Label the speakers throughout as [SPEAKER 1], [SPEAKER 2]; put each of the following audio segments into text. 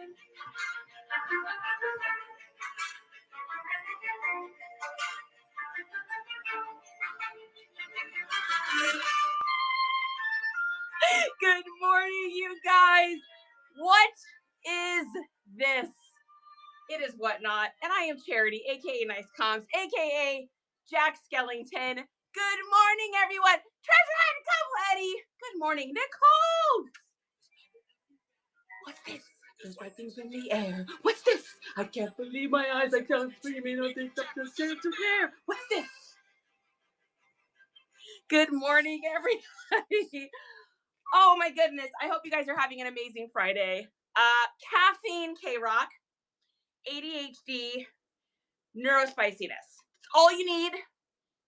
[SPEAKER 1] Good morning, you guys. What is this? It is Whatnot, and I am Charity, aka Nice Comms, aka Jack Skellington. Good morning, everyone. Treasure Hunt Eddie. Good morning, Nicole. What's this? There's my things in the air. What's this? I can't believe my eyes. I can't believe me. No things up to share to care. What's this? Good morning, everybody. Oh my goodness. I hope you guys are having an amazing Friday. Caffeine, K-Rock, ADHD, neurospiciness. It's all you need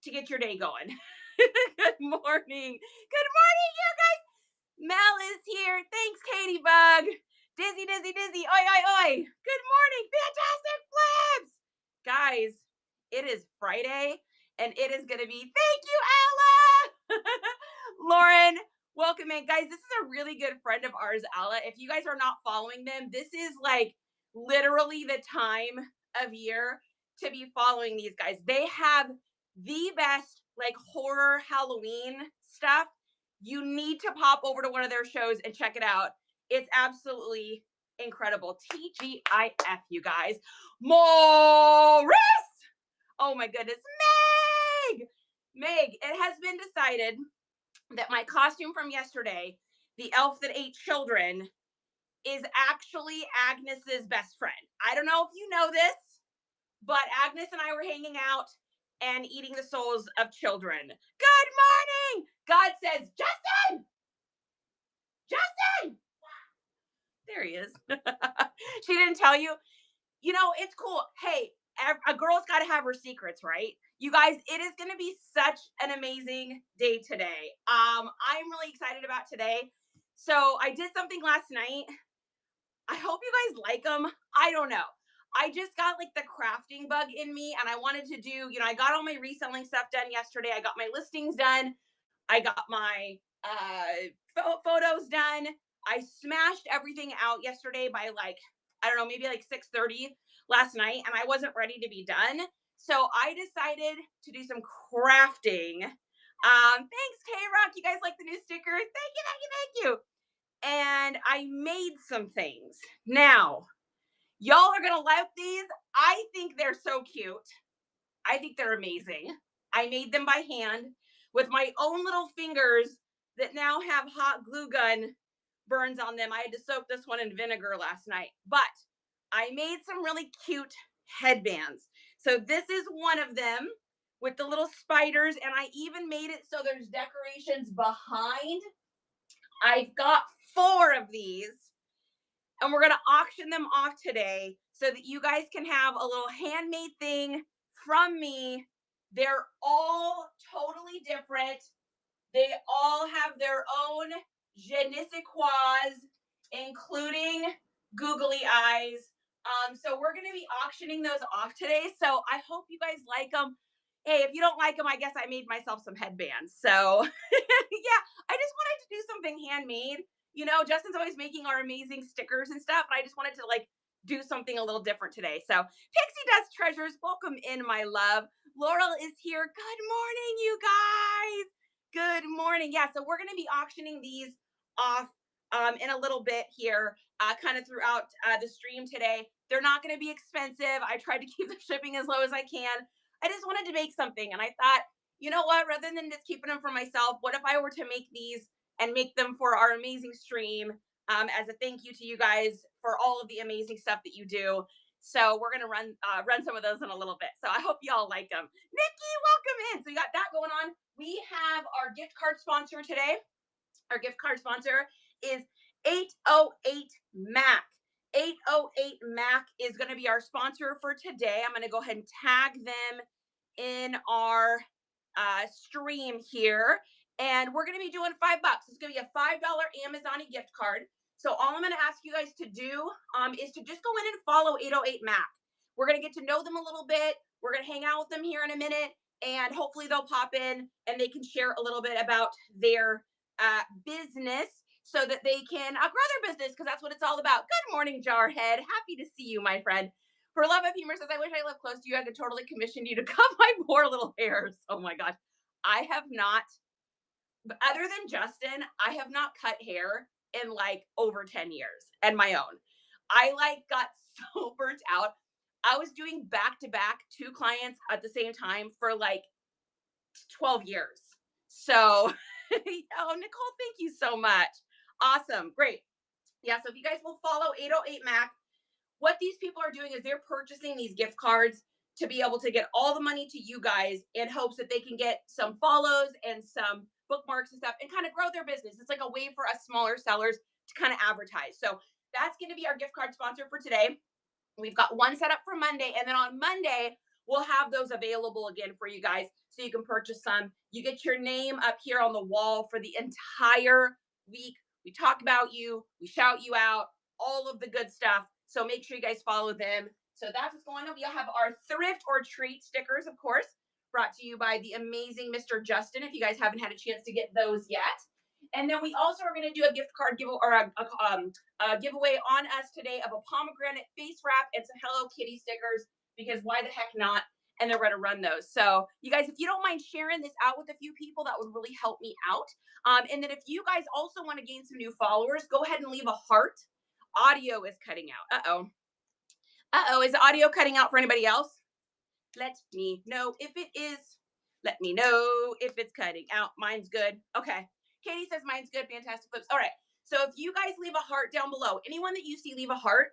[SPEAKER 1] to get your day going. Good morning. Good morning, you guys. Mel is here. Thanks, Katie Bug. Dizzy. Oi, oi, oi. Good morning. Fantastic flips. Guys, it is Friday, and it is going to be, thank you, Ella. Lauren, welcome in. Guys, this is a really good friend of ours, Ella. If you guys are not following them, this is like literally the time of year to be following these guys. They have the best like horror Halloween stuff. You need to pop over to one of their shows and check it out. It's absolutely incredible. TGIF, you guys. Morris! Oh my goodness. Meg, it has been decided that my costume from yesterday, the elf that ate children, is actually Agnes's best friend. I don't know if you know this, but Agnes and I were hanging out and eating the souls of children. Good morning! God says, Justin! There he is. She didn't tell you. You know, it's cool. Hey, a girl's got to have her secrets, right? You guys, it is going to be such an amazing day today. I'm really excited about today. So I did something last night. I hope you guys like them. I don't know. I just got like the crafting bug in me, and I wanted to do, I got all my reselling stuff done yesterday. I got my listings done. I got my photos done. I smashed everything out yesterday by like, I don't know, maybe like 6:30 last night, and I wasn't ready to be done. So I decided to do some crafting. Thanks, K-Rock. You guys like the new sticker? Thank you. And I made some things. Now, y'all are going to love these. I think they're so cute. I think they're amazing. I made them by hand with my own little fingers that now have hot glue gun burns on them. I had to soak this one in vinegar last night. But I made some really cute headbands. So this is one of them with the little spiders. And I even made it so there's decorations behind. I've got 4 of these, and we're going to auction them off today so that you guys can have a little handmade thing from me. They're all totally different. They all have their own je ne sais quoi, including googly eyes. So we're going to be auctioning those off today. So I hope you guys like them. Hey, if you don't like them, I guess I made myself some headbands. So yeah, I just wanted to do something handmade. Justin's always making our amazing stickers and stuff, and I just wanted to like do something a little different today. So Pixie Dust Treasures, welcome in, my love. Laurel is here. Good morning, you guys. Good morning. Yeah, so we're going to be auctioning these off in a little bit here, kind of throughout the stream today. They're not going to be expensive. I tried to keep the shipping as low as I can. I just wanted to make something, and I thought, you know what, rather than just keeping them for myself, what if I were to make these and make them for our amazing stream as a thank you to you guys for all of the amazing stuff that you do. So we're going to run some of those in a little bit. So I hope y'all like them. Nikki, welcome in. So you got that going on. We have our gift card sponsor today. Our gift card sponsor is 808 Mac. 808 Mac is going to be our sponsor for today. I'm going to go ahead and tag them in our stream here. And we're going to be doing $5. It's going to be a $5 Amazon gift card. So all I'm going to ask you guys to do is to just go in and follow 808 Mac. We're going to get to know them a little bit. We're going to hang out with them here in a minute. And hopefully they'll pop in and they can share a little bit about their business. so that they can grow their business, because that's what it's all about. Good morning, Jarhead. Happy to see you, my friend. For Love of Humor says, I wish I lived close to you. I could totally commission you to cut my poor little hairs. Oh my gosh. I have not, other than Justin, I have not cut hair in like over 10 years and my own. I like got so burnt out. I was doing back to back 2 clients at the same time for like 12 years. So, oh, Nicole, thank you so much. Awesome. Great. Yeah. So if you guys will follow 808 Mac, what these people are doing is they're purchasing these gift cards to be able to get all the money to you guys in hopes that they can get some follows and some bookmarks and stuff and kind of grow their business. It's like a way for us smaller sellers to kind of advertise. So that's going to be our gift card sponsor for today. We've got one set up for Monday, and then on Monday, we'll have those available again for you guys so you can purchase some. You get your name up here on the wall for the entire week. We talk about you, we shout you out, all of the good stuff. So make sure you guys follow them. So that's what's going on. We'll have our thrift or treat stickers, of course, brought to you by the amazing Mr. Justin, if you guys haven't had a chance to get those yet. And then we also are going to do a gift card giveaway, or a giveaway on us today of a pomegranate face wrap and some Hello Kitty stickers, because why the heck not? And they're going to run those. So you guys, if you don't mind sharing this out with a few people, that would really help me out. And then if you guys also want to gain some new followers, go ahead and leave a heart. Audio is cutting out. Uh-oh. Is the audio cutting out for anybody else? Let me know if it is. Let me know if it's cutting out. Mine's good. Okay. Katie says mine's good. Fantastic flips. All right. So if you guys leave a heart down below, anyone that you see leave a heart,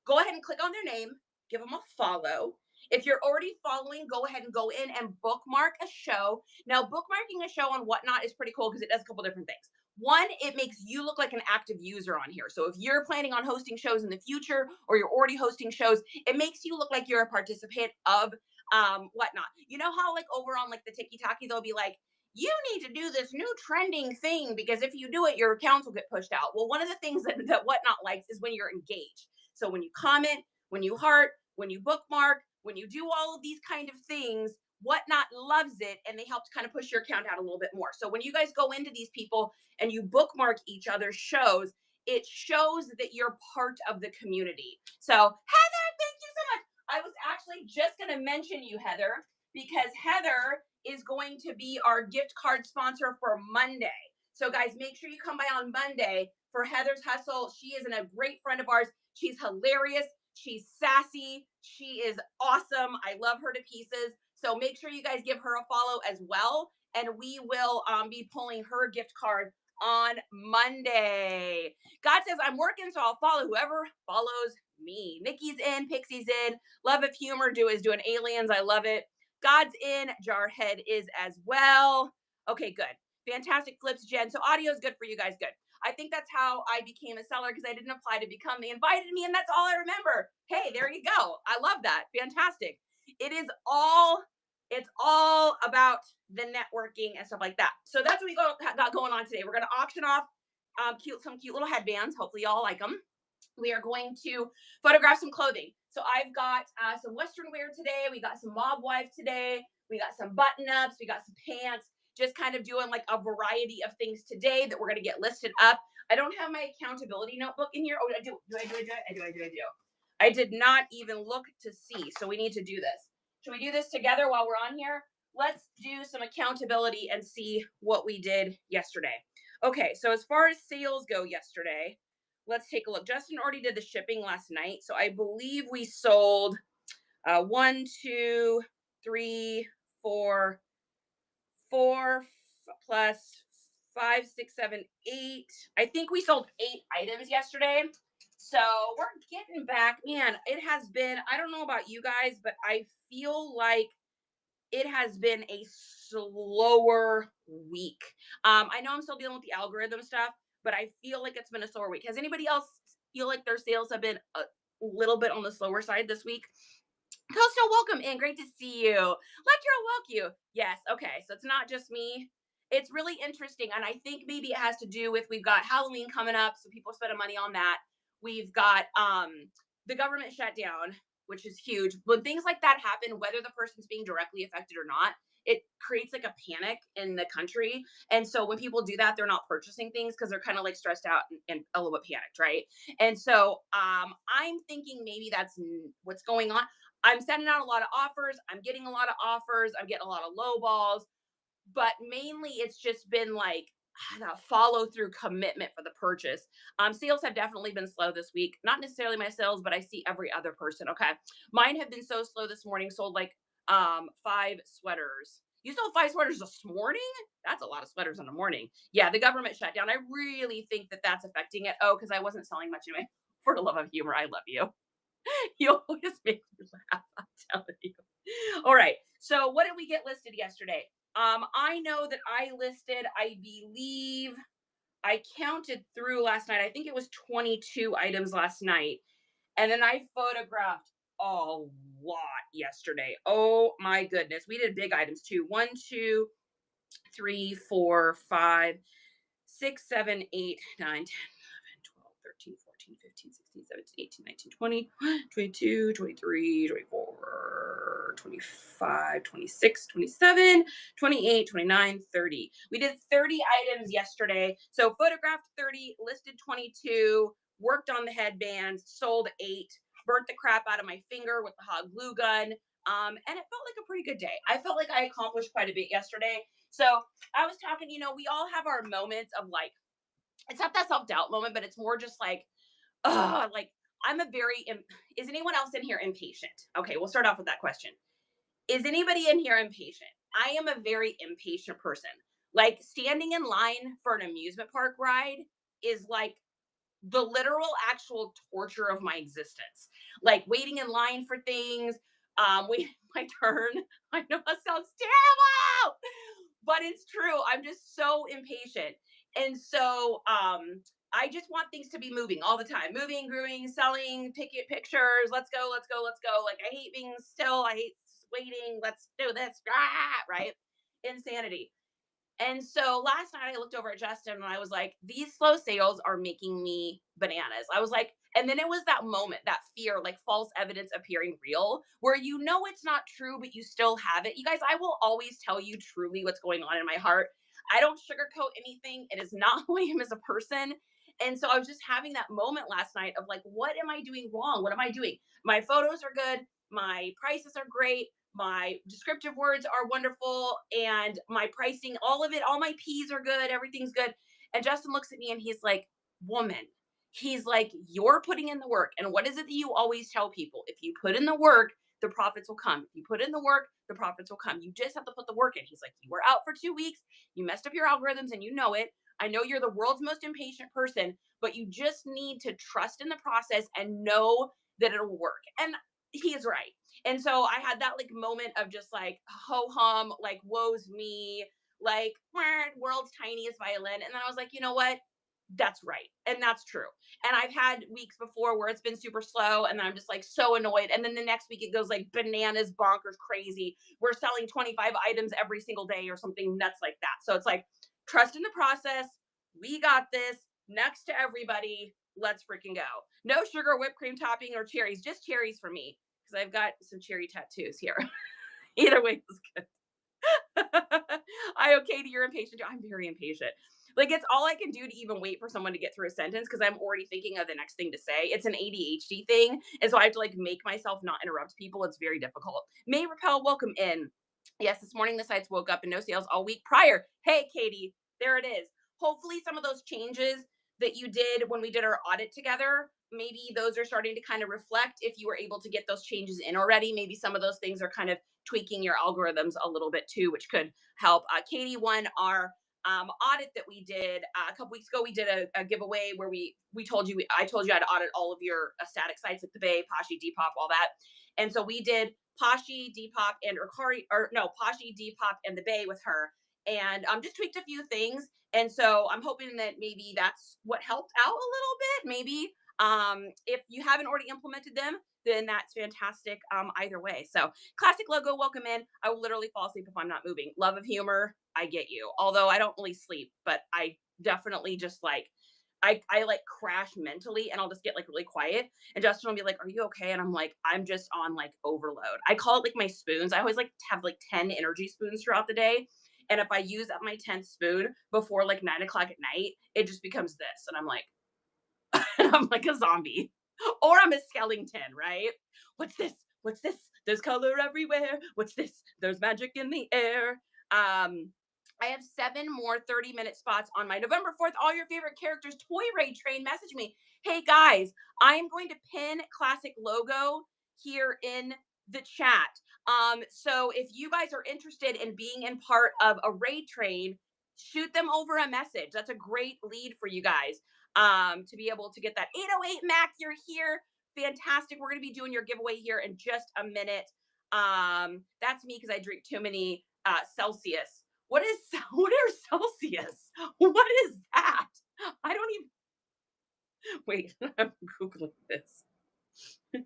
[SPEAKER 1] go ahead and click on their name, give them a follow. If you're already following, go ahead and go in and bookmark a show. Now, bookmarking a show on Whatnot is pretty cool because it does a couple different things. One, it makes you look like an active user on here. So if you're planning on hosting shows in the future, or you're already hosting shows, it makes you look like you're a participant of Whatnot. You know how like over on like the TikTok, they'll be like, you need to do this new trending thing because if you do it, your accounts will get pushed out. Well, one of the things that Whatnot likes is when you're engaged. So when you comment, when you heart, when you bookmark, when you do all of these kind of things, Whatnot loves it, and they help to kind of push your account out a little bit more. So when you guys go into these people and you bookmark each other's shows, it shows that you're part of the community. So Heather, thank you so much. I was actually just going to mention you, Heather, because Heather is going to be our gift card sponsor for Monday. So guys, make sure you come by on Monday for Heather's Hustle. She is a great friend of ours. She's hilarious. She's sassy. She is awesome. I love her to pieces. So make sure you guys give her a follow as well. And we will be pulling her gift card on Monday. God says, I'm working, so I'll follow whoever follows me. Nikki's in, Pixie's in, Love of Humor is doing aliens. I love it. God's in, Jarhead is as well. Okay, good. Fantastic flips, Jen. So audio is good for you guys. Good. I think that's how I became a seller, because I didn't apply to become. They invited me, and that's all I remember. Hey, there you go. I love that. Fantastic. It's all about the networking and stuff like that. So that's what we got going on today. We're going to auction off some cute little headbands. Hopefully y'all like them. We are going to photograph some clothing. So I've got some Western wear today. We got some mob wife today. We got some button ups. We got some pants. Just kind of doing like a variety of things today that we're going to get listed up. I don't have my accountability notebook in here. Oh, I do. I do. I did not even look to see. So we need to do this. Should we do this together while we're on here? Let's do some accountability and see what we did yesterday. Okay, so as far as sales go yesterday, let's take a look. Justin already did the shipping last night. So I believe we sold 1, 2, 3, 4, 4 plus 5, 6, 7, 8. I think we sold 8 items yesterday. So we're getting back. Man, it has been, I don't know about you guys, but I feel like it has been a slower week. I know I'm still dealing with the algorithm stuff, but I feel like it's been a slower week. Has anybody else feel like their sales have been a little bit on the slower side this week? Coastal, welcome in. Great to see you. Lecturer, welcome you. Yes. Okay. So it's not just me. It's really interesting. And I think maybe it has to do with, we've got Halloween coming up, so people are spending money on that. We've got the government shutdown. which is huge. When things like that happen, whether the person's being directly affected or not, it creates like a panic in the country. And so when people do that, they're not purchasing things because they're kind of like stressed out and a little bit panicked, right? And so I'm thinking maybe that's what's going on. I'm sending out a lot of offers. I'm getting a lot of offers. I'm getting a lot of low balls, but mainly it's just been like that follow through commitment for the purchase. Sales have definitely been slow this week. Not necessarily my sales, but I see every other person. Okay, mine have been so slow this morning. Sold like 5 sweaters. You sold 5 sweaters this morning? That's a lot of sweaters in the morning. Yeah, the government shut down. I really think that that's affecting it. Oh, because I wasn't selling much anyway. For the love of humor, I love you. You always make me laugh. I'm telling you. All right. So what did we get listed yesterday? I know that I listed, I believe I counted through last night. I think it was 22 items last night. And then I photographed a lot yesterday. Oh my goodness. We did big items too. 1, 2, 3, 4, 5, 6, 7, 8, 9, 10, 11, 12, 13, 14, 15, 16, 17, 18, 19, 20, 22, 23, 24, 25, 26, 27, 28, 29, 30. We did 30 items yesterday. So photographed 30, listed 22, worked on the headbands, sold 8, burnt the crap out of my finger with the hot glue gun. And it felt like a pretty good day. I felt like I accomplished quite a bit yesterday. So I was talking, we all have our moments of like, it's not that self doubt moment, but it's more just like, like I'm a very, is anyone else in here impatient? Okay, we'll start off with that question. Is anybody in here impatient? I am a very impatient person. Like standing in line for an amusement park ride is like the literal actual torture of my existence. Like waiting in line for things, waiting my turn. I know that sounds terrible, but it's true. I'm just so impatient. And so I just want things to be moving all the time. Moving, grooving, selling, ticket pictures. Let's go, let's go, let's go. Like I hate being still. I hate waiting. Let's do this. Right? Insanity. And so last night I looked over at Justin and I was like, these slow sales are making me bananas. I was like, and then it was that moment, that fear, like false evidence appearing real, where it's not true, but you still have it. You guys, I will always tell you truly what's going on in my heart. I don't sugarcoat anything. It is not who I am as a person. And so I was just having that moment last night of like, what am I doing wrong? What am I doing? My photos are good. My prices are great. My descriptive words are wonderful, and my pricing, all of it, all my P's are good, everything's good. And Justin looks at me and he's like, woman, he's like, you're putting in the work. And what is it that you always tell people? If you put in the work, the profits will come. If you put in the work, the profits will come. You just have to put the work in. He's like, you were out for 2 weeks, you messed up your algorithms and you know it. I know you're the world's most impatient person, but you just need to trust in the process and know that it'll work. And he is right. And so I had that like moment of just like ho hum, like woe's me, like world's tiniest violin. And then I was like, you know what? That's right. And that's true. And I've had weeks before where it's been super slow and then I'm just like so annoyed. And then the next week it goes like bananas, bonkers, crazy. We're selling 25 items every single day or something nuts like that. So it's like trust in the process. We got this. Next to everybody. Let's freaking go. No sugar, whipped cream topping, or cherries. Just cherries for me because I've got some cherry tattoos here. Either way is good. I okay to you're impatient. I'm very impatient. Like it's all I can do to even wait for someone to get through a sentence because I'm already thinking of the next thing to say. It's an ADHD thing. And so I have to like make myself not interrupt people. It's very difficult. May Repel, welcome in. Yes, this morning the sites woke up and no sales all week prior. Hey, Katie, there it is. Hopefully some of those changes that you did when we did our audit together, maybe those are starting to kind of reflect if you were able to get those changes in already. Maybe some of those things are kind of tweaking your algorithms a little bit too, which could help. Katie won our audit that we did a couple weeks ago. We did a giveaway where we told you I told you how to audit all of your static sites like the Bay, Poshy, Depop, all that. And so we did Poshy, Depop, and Urkari, or no, Poshy, Depop, and the Bay with her, and just tweaked a few things. And so I'm hoping that maybe that's what helped out a little bit. Maybe if you haven't already implemented them, then that's fantastic either way. So classic logo, welcome in. I will literally fall asleep if I'm not moving. Love of humor, I get you. Although I don't really sleep, but I definitely just like I like crash mentally and I'll just get like really quiet. And Justin will be like, "Are you okay?" And I'm like, "I'm just on like overload." I call it like my spoons. I always like to have like 10 energy spoons throughout the day. And if I use up my 10th spoon before like 9 o'clock at night, it just becomes this. And I'm like, and I'm like a zombie. Or I'm a skeleton, right? What's this? What's this? There's color everywhere. What's this? There's magic in the air. I have 7 more 30-minute spots on my November 4th. All your favorite characters toy raid train. Message me. Hey guys, I am going to pin classic logo here in the chat. So if you guys are interested in being in part of a raid train, shoot them over a message. That's a great lead for you guys to be able to get that 808 Mac. You're here. Fantastic. We're going to be doing your giveaway here in just a minute. That's me because I drink too many Celsius. What are Celsius? What is that? I don't even wait. I'm Googling this.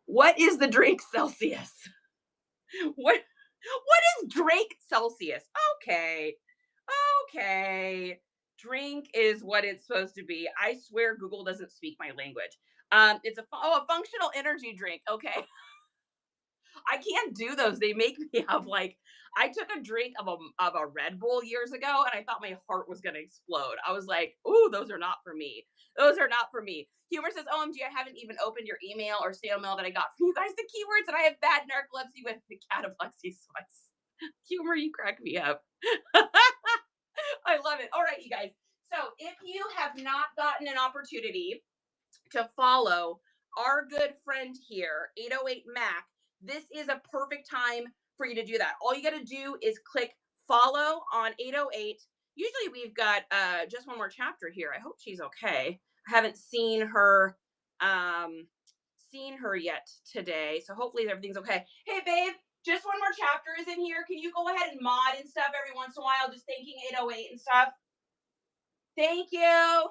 [SPEAKER 1] What is the drink Celsius? What is drink Celsius? Okay. Okay. Drink is what it's supposed to be. I swear Google doesn't speak my language. It's a functional energy drink. Okay. I can't do those. They make me have like I took a drink of a Red Bull years ago and I thought my heart was gonna explode. I was like, "Ooh, those are not for me. Those are not for me." Humor says, "OMG, I haven't even opened your email or snail mail that I got from you guys. The keywords that I have bad narcolepsy with the cataplexy sweats." Humor, you crack me up. I love it. All right, you guys. So if you have not gotten an opportunity to follow our good friend here, 808 Mac, this is a perfect time for you to do that. All you got to do is click follow on 808. Usually we've got just one more chapter here. I hope she's okay. I haven't seen her yet today. So hopefully everything's okay. Hey babe, just one more chapter is in here. Can you go ahead and mod and stuff every once in a while, just thanking 808 and stuff? Thank you.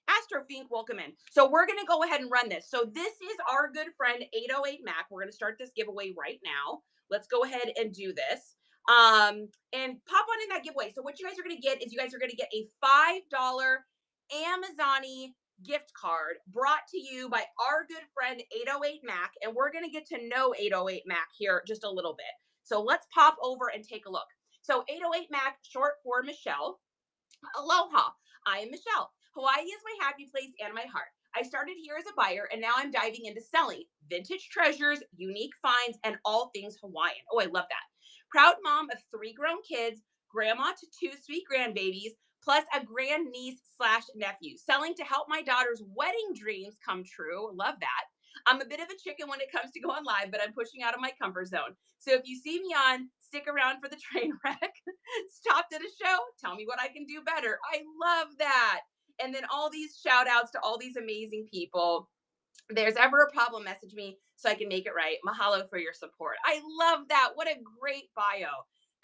[SPEAKER 1] Astrofink, welcome in. So we're going to go ahead and run this. So this is our good friend 808 Mac. We're going to start this giveaway right now. Let's go ahead and do this. And pop on in that giveaway. So what you guys are going to get is you guys are going to get a $5 Amazon gift card brought to you by our good friend 808 Mac. And we're going to get to know 808 Mac here just a little bit. So let's pop over and take a look. So 808 Mac, short for Michelle. Aloha, I am Michelle. Hawaii is my happy place and my heart. I started here as a buyer and now I'm diving into selling vintage treasures, unique finds, and all things Hawaiian. Oh, I love that. Proud mom of 3 grown kids, grandma to 2 sweet grandbabies, plus a grandniece slash nephew. Selling to help my daughter's wedding dreams come true. Love that. I'm a bit of a chicken when it comes to going live, but I'm pushing out of my comfort zone. So if you see me on, stick around for the train wreck. Stopped at a show, tell me what I can do better. I love that. And then all these shout outs to all these amazing people. If there's ever a problem, message me so I can make it right. Mahalo for your support. I love that. What a great bio.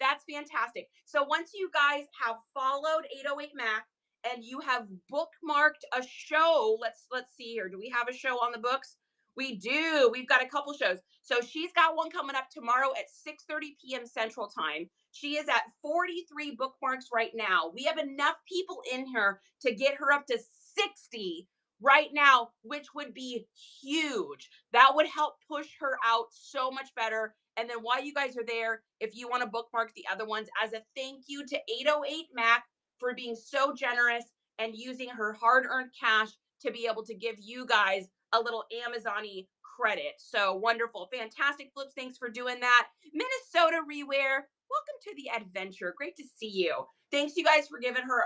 [SPEAKER 1] That's fantastic. So once you guys have followed 808 Mac and you have bookmarked a show, let's see here. Do we have a show on the books? We do. We've got a couple shows. So she's got one coming up tomorrow at 6:30 p.m. Central Time. She is at 43 bookmarks right now. We have enough people in here to get her up to 60 right now, which would be huge. That would help push her out so much better. And then while you guys are there, if you want to bookmark the other ones as a thank you to 808 Mac for being so generous and using her hard-earned cash to be able to give you guys a little Amazon-y credit. So wonderful. Fantastic, Flips. Thanks for doing that. Minnesota Reware, welcome to the adventure. Great to see you. Thanks you guys for giving her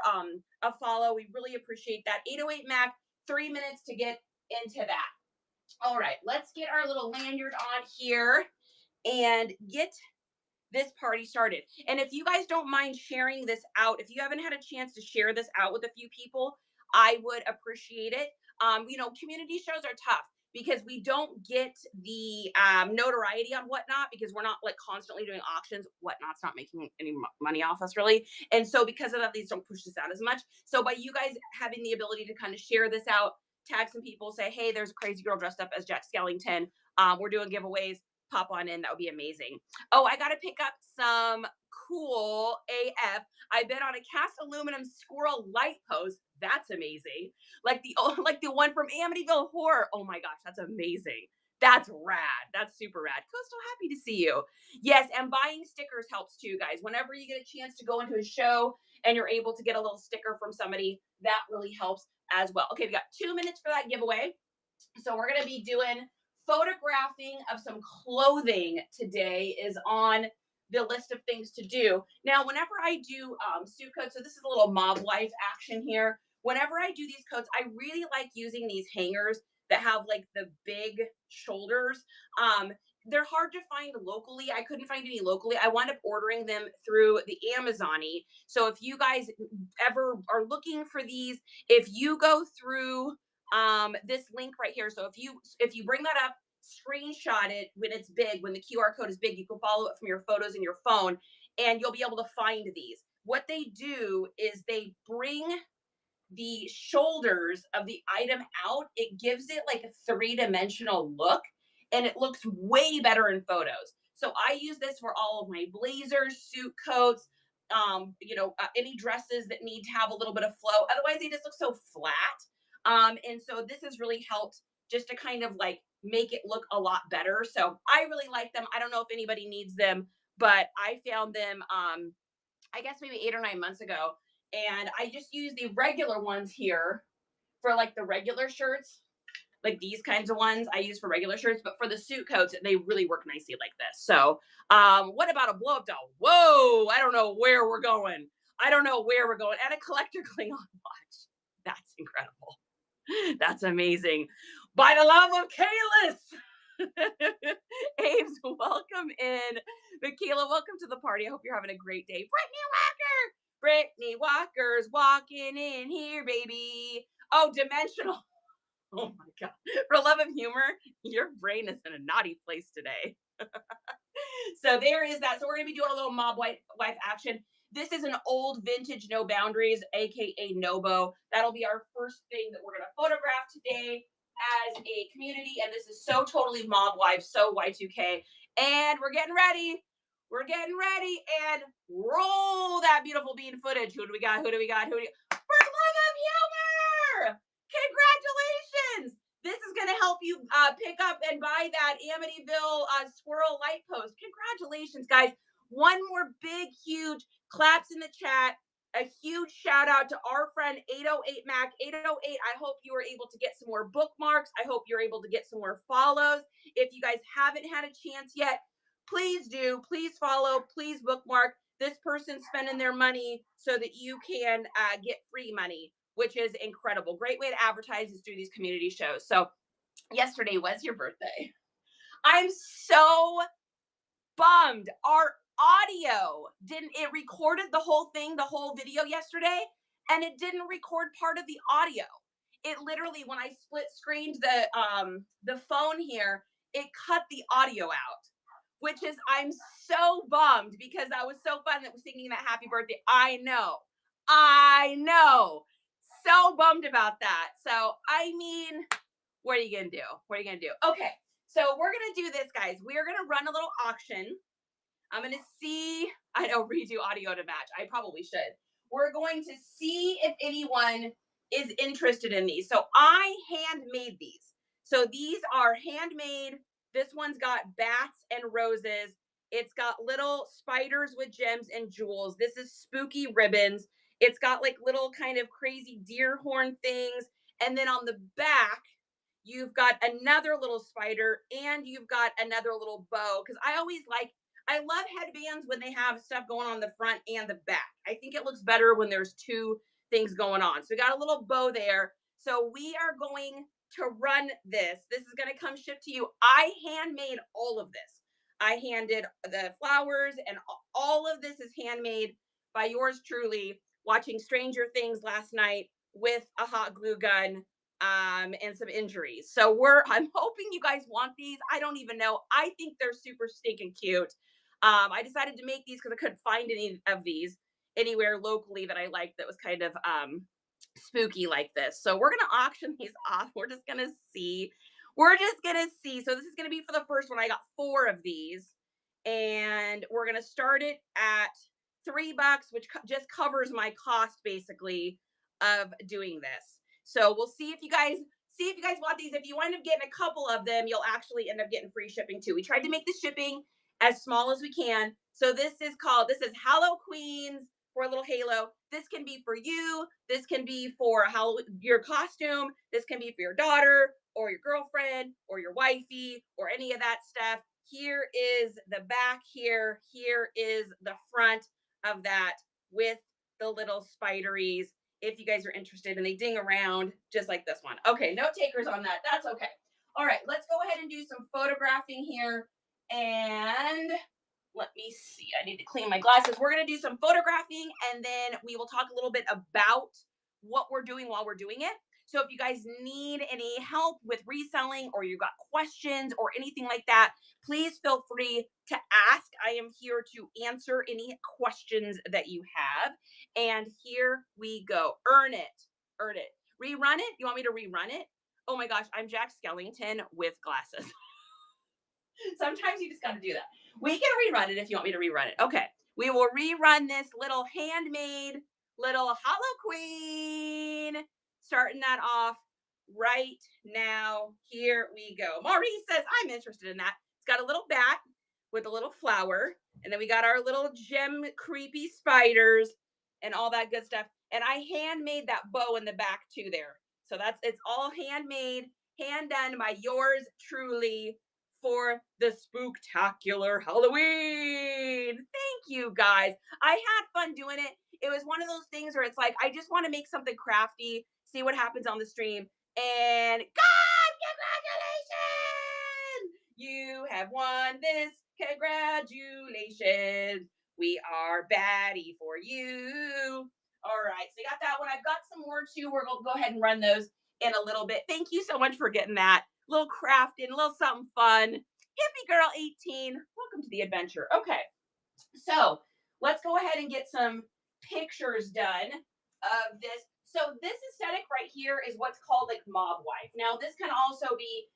[SPEAKER 1] a follow. We really appreciate that. 808 Mac, 3 minutes to get into that. All right, let's get our little lanyard on here and get this party started. And if you guys don't mind sharing this out, if you haven't had a chance to share this out with a few people, I would appreciate it. Community shows are tough because we don't get the notoriety on Whatnot because we're not like constantly doing auctions. Whatnot's not making any money off us really. And so because of that, these don't push this out as much. So by you guys having the ability to kind of share this out, tag some people, say, hey, there's a crazy girl dressed up as Jack Skellington. We're doing giveaways. Pop on in. That would be amazing. Oh, I got to pick up some cool AF. I bet on a cast aluminum squirrel light post. That's amazing. Like the like the one from Amityville Horror. Oh my gosh, that's amazing. That's rad. That's super rad. So happy to see you. Yes, and buying stickers helps too, guys. Whenever you get a chance to go into a show and you're able to get a little sticker from somebody, that really helps as well. Okay, we got 2 minutes for that giveaway. So we're going to be doing photographing of some clothing today is on the list of things to do. Now, whenever I do suit coats, so this is a little mob life action here. Whenever I do these coats, I really like using these hangers that have like the big shoulders. Um, they're hard to find locally. I couldn't find any locally. I wound up ordering them through the Amazon-y. So if you guys ever are looking for these, if you go through this link right here. So if you bring that up, screenshot it when it's big, when the QR code is big, you can follow it from your photos in your phone and you'll be able to find these. What they do is they bring the shoulders of the item out. It gives it like a three-dimensional look and it looks way better in photos. So I use this for all of my blazers, suit coats, any dresses that need to have a little bit of flow. Otherwise, they just look so flat. And so this has really helped just to kind of like make it look a lot better. So I really like them. I don't know if anybody needs them, but I found them I guess maybe 8 or 9 months ago. And I just use the regular ones here for like the regular shirts, like these kinds of ones I use for regular shirts, but for the suit coats, they really work nicely like this. So, what about a blow up doll? Whoa, I don't know where we're going. I don't know where we're going. And a collector Klingon watch. That's incredible. That's amazing. By the love of Kalis. Abe's, welcome in. Michaela, welcome to the party. I hope you're having a great day. Brittany Walker. Brittany Walker's walking in here, baby. Oh, dimensional. Oh my God. For love of humor, your brain is in a naughty place today. So there is that. So we're going to be doing a little mob wife action. This is an old vintage No Boundaries, aka Nobo. That'll be our first thing that we're going to photograph today as a community. And this is so totally mob wife, so Y2K. And we're getting ready. We're getting ready and roll that beautiful bean footage. Who do we got? Who do we got? Who do we got? For love of humor! Congratulations! This is going to help you pick up and buy that Amityville squirrel light post. Congratulations, guys. One more big, huge claps in the chat. A huge shout out to our friend 808 Mac. 808, I hope you were able to get some more bookmarks. I hope you're able to get some more follows. If you guys haven't had a chance yet, please do. Please follow. Please bookmark. This person's spending their money so that you can get free money, which is incredible. Great way to advertise is through these community shows. So yesterday was your birthday. I'm so bummed. Our audio didn't, it recorded the whole thing, the whole video yesterday, and it didn't record part of the audio. It literally, when I split screened the phone here, it cut the audio out, which is, I'm so bummed because that was so fun that was singing that happy birthday. I know. So bummed about that. So, I mean, what are you going to do? What are you going to do? Okay. So we're going to do this, guys. We're going to run a little auction. I'm going to see, I know, redo audio to match. I probably should. We're going to see if anyone is interested in these. So I handmade these. So these are handmade. This one's got bats and roses. It's got little spiders with gems and jewels. This is spooky ribbons. It's got like little kind of crazy deer horn things. And then on the back, you've got another little spider and you've got another little bow. Because I love headbands when they have stuff going on the front and the back. I think it looks better when there's two things going on. So we got a little bow there. So we are going to run this. This is going to come shipped to you. I handmade all of this. I handed the flowers and all of this is handmade by yours truly, watching Stranger Things last night with a hot glue gun and some injuries. So I'm hoping you guys want these. I don't even know. I think they're super stinking cute. I decided to make these because I couldn't find any of these anywhere locally that I liked that was kind of spooky like this. So we're gonna auction these off. We're just gonna see. So this is gonna be for the first one. I got 4 of these, and we're gonna start it at $3, which just covers my cost basically of doing this. So we'll see if you guys want these. If you end up getting a couple of them, you'll actually end up getting free shipping too. We tried to make the shipping as small as we can. So this is Hallow Queens for a little halo. This can be for you. This can be for your costume. This can be for your daughter or your girlfriend or your wifey or any of that stuff. Here is the back here. Here is the front of that with the little spideries, if you guys are interested, and they ding around just like this one. Okay, no takers on that. That's okay. All right, let's go ahead and do some photographing here. And let me see. I need to clean my glasses. We're going to do some photographing, and then we will talk a little bit about what we're doing while we're doing it. So if you guys need any help with reselling, or you got questions or anything like that, please feel free to ask. I am here to answer any questions that you have. And here we go. Earn it. Earn it. Rerun it. You want me to rerun it? Oh my gosh, I'm Jack Skellington with glasses. Sometimes you just got to do that. We can rerun it if you want me to rerun it. Okay. We will rerun this little handmade little Hollow Queen. Starting that off right now. Here we go. Maurice says, I'm interested in that. It's got a little bat with a little flower. And then we got our little gem creepy spiders and all that good stuff. And I handmade that bow in the back too there. So it's all handmade, hand done by yours truly, for the spooktacular Halloween. Thank you guys. I had fun doing it. It was one of those things where it's like, I just want to make something crafty, see what happens on the stream. And God, congratulations! You have won this. Congratulations. We are baddie for you. All right, so you got that one. I've got some more too. We're going to go ahead and run those in a little bit. Thank you so much for getting that. Little crafting, a little something fun. Hippie Girl 18, welcome to the adventure. Okay, so let's go ahead and get some pictures done of this. So this aesthetic right here is what's called like mob wife. Now this can also be,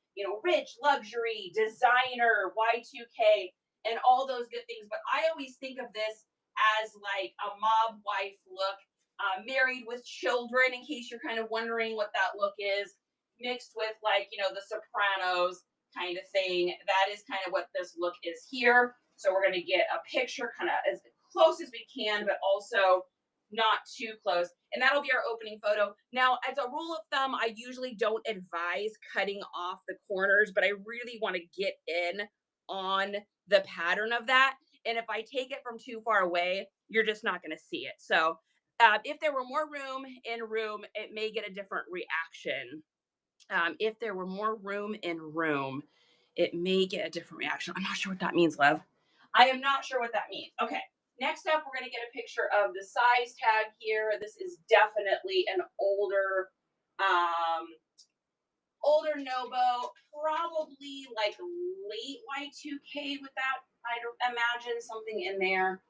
[SPEAKER 1] rich, luxury, designer, Y2K, and all those good things. But I always think of this as like a mob wife look, married with children, in case you're kind of wondering what that look is, mixed with like, the Sopranos kind of thing. That is kind of what this look is here. So we're going to get a picture kind of as close as we can, but also not too close. And that'll be our opening photo. Now, as a rule of thumb, I usually don't advise cutting off the corners, but I really want to get in on the pattern of that. And if I take it from too far away, you're just not going to see it. So if there were more room in room, it may get a different reaction. If there were more room in room, it may get a different reaction. I'm not sure what that means, Lev. I am not sure what that means. Okay, next up, we're going to get a picture of the size tag here. This is definitely an older Nobo, probably like late Y2K with that. I'd imagine something in there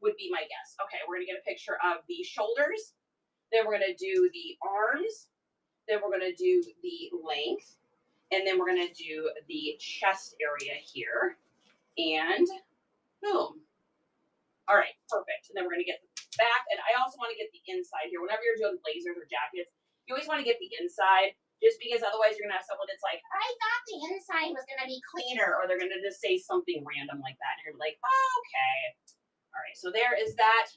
[SPEAKER 1] would be my guess. Okay, we're going to get a picture of the shoulders. Then we're going to do the arms. Then we're going to do the length, and then we're going to do the chest area here, and boom. All right, perfect. And then we're going to get the back, and I also want to get the inside here. Whenever you're doing blazers or jackets, you always want to get the inside, just because otherwise you're going to have someone that's like, I thought the inside was going to be cleaner, or they're going to just say something random like that, and you're like, oh, okay. All right, so there is that.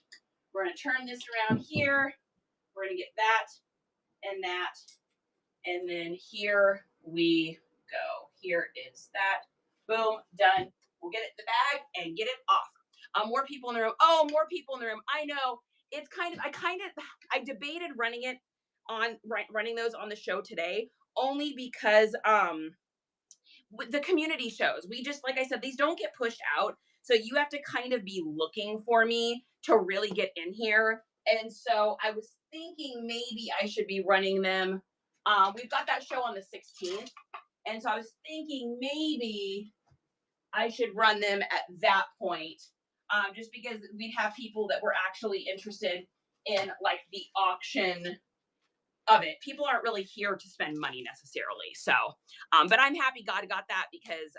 [SPEAKER 1] We're going to turn this around here. We're going to get that and that. And then here we go. Here is that. Boom, done. We'll get it in the bag and get it off. More people in the room. Oh, more people in the room. I know. It's I debated running those on the show today, only because the community shows, we just, like I said, these don't get pushed out. So you have to kind of be looking for me to really get in here. And so I was thinking maybe I should be running them. We've got that show on the 16th. And so I was thinking maybe I should run them at that point. Just because we'd have people that were actually interested in like the auction of it. People aren't really here to spend money necessarily. So, but I'm happy God got that, because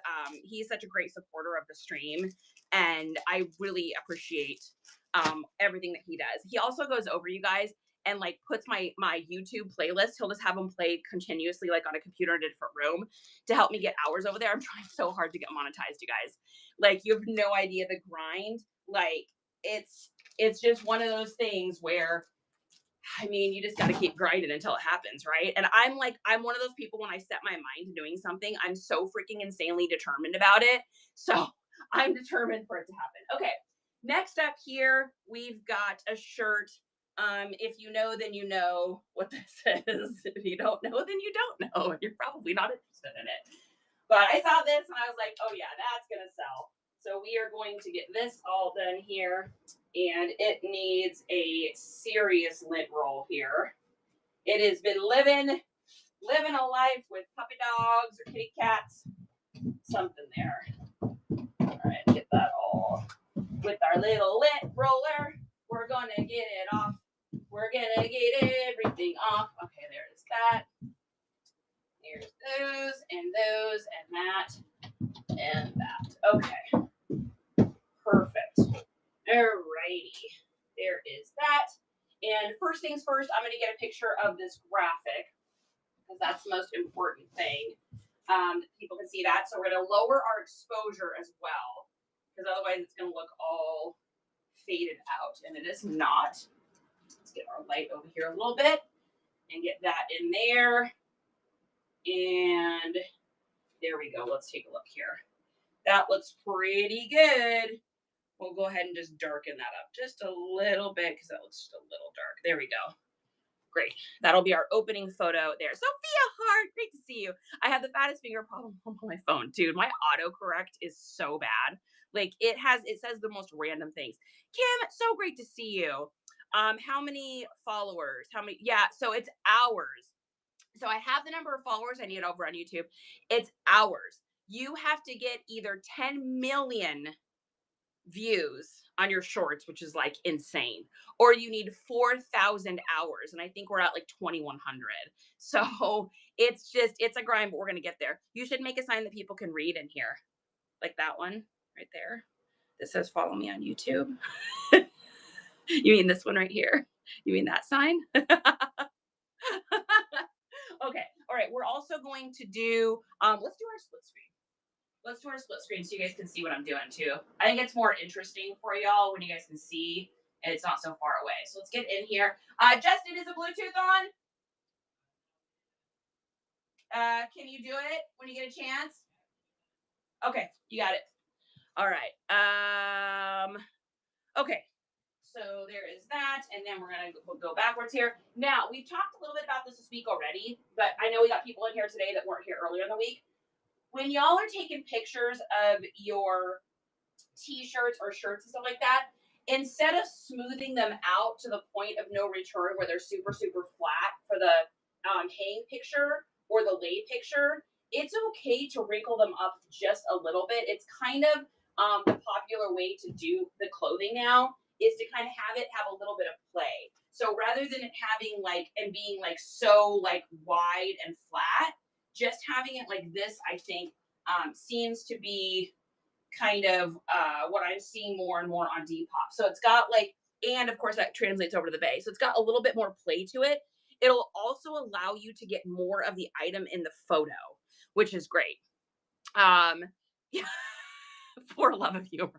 [SPEAKER 1] he's such a great supporter of the stream. And I really appreciate everything that he does. He also goes over, you guys, and like puts my YouTube playlist. He'll just have them play continuously, like on a computer in a different room, to help me get hours over there. I'm trying so hard to get monetized, you guys. Like, you have no idea the grind. Like, it's just one of those things where, I mean, you just got to keep grinding until it happens, right? And I'm one of those people, when I set my mind to doing something, I'm so freaking insanely determined about it. So I'm determined for it to happen. Okay, next up here, we've got a shirt. If you know, then you know what this is. If you don't know, then you don't know. And you're probably not interested in it. But I saw this and I was like, oh yeah, that's going to sell. So we are going to get this all done here. And it needs a serious lint roll here. It has been living a life with puppy dogs or kitty cats. Something there. All right, get that all with our little lint roller. We're going to get it off. We're going to get everything off. Okay, there's that. Here's those and that and that. Okay. Perfect. Alrighty. There is that. And first things first, I'm going to get a picture of this graphic, because that's the most important thing. People can see that. So we're going to lower our exposure as well, because otherwise it's going to look all faded out. And it is not. Let's get our light over here a little bit and get that in there. And there we go. Let's take a look here. That looks pretty good. We'll go ahead and just darken that up just a little bit, because that looks just a little dark. There we go. Great. That'll be our opening photo there. Sophia Hart, great to see you. I have the fattest finger problem on my phone, dude. My autocorrect is so bad. Like, it says the most random things. Kim, so great to see you. How many followers? Yeah, so it's hours. So I have the number of followers I need over on YouTube. It's hours. You have to get either 10 million views on your shorts, which is like insane, or you need 4,000 hours. And I think we're at like 2,100. So it's a grind, but we're going to get there. You should make a sign that people can read in here. Like that one right there. That says follow me on YouTube. You mean this one right here? You mean that sign? Okay. All right. We're also going to do, let's do our split screen. Let's do our split screen so you guys can see what I'm doing too. I think it's more interesting for y'all when you guys can see and it's not so far away. So let's get in here. Justin, is the Bluetooth on? Can you do it when you get a chance? Okay, you got it. All right. Okay. So there is that, and then we'll go backwards here. Now, we've talked a little bit about this week already, but I know we got people in here today that weren't here earlier in the week. When y'all are taking pictures of your t-shirts or shirts and stuff like that, instead of smoothing them out to the point of no return where they're super, super flat for the hang picture or the lay picture, it's okay to wrinkle them up just a little bit. It's kind of the popular way to do the clothing now, is to kind of have a little bit of play. So rather than it having like and being like so like wide and flat, just having it like this, I think seems to be kind of what I'm seeing more and more on Depop. So it's got like, and of course that translates over to the Bay. So it's got a little bit more play to it. It'll also allow you to get more of the item in the photo, which is great. Yeah, for love of humor.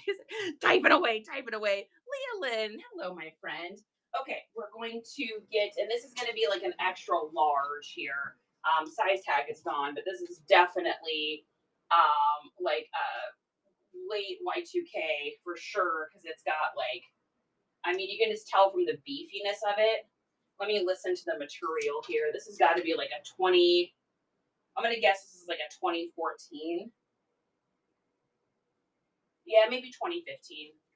[SPEAKER 1] She's typing away. Leah Lynn, hello, my friend. Okay, we're going to get, and this is going to be like an extra large here. Size tag is gone, but this is definitely like a late Y2K for sure, because it's got like, I mean, you can just tell from the beefiness of it. Let me listen to the material here. This has got to be like a 20, I'm going to guess this is like a 2014. Yeah, maybe 2015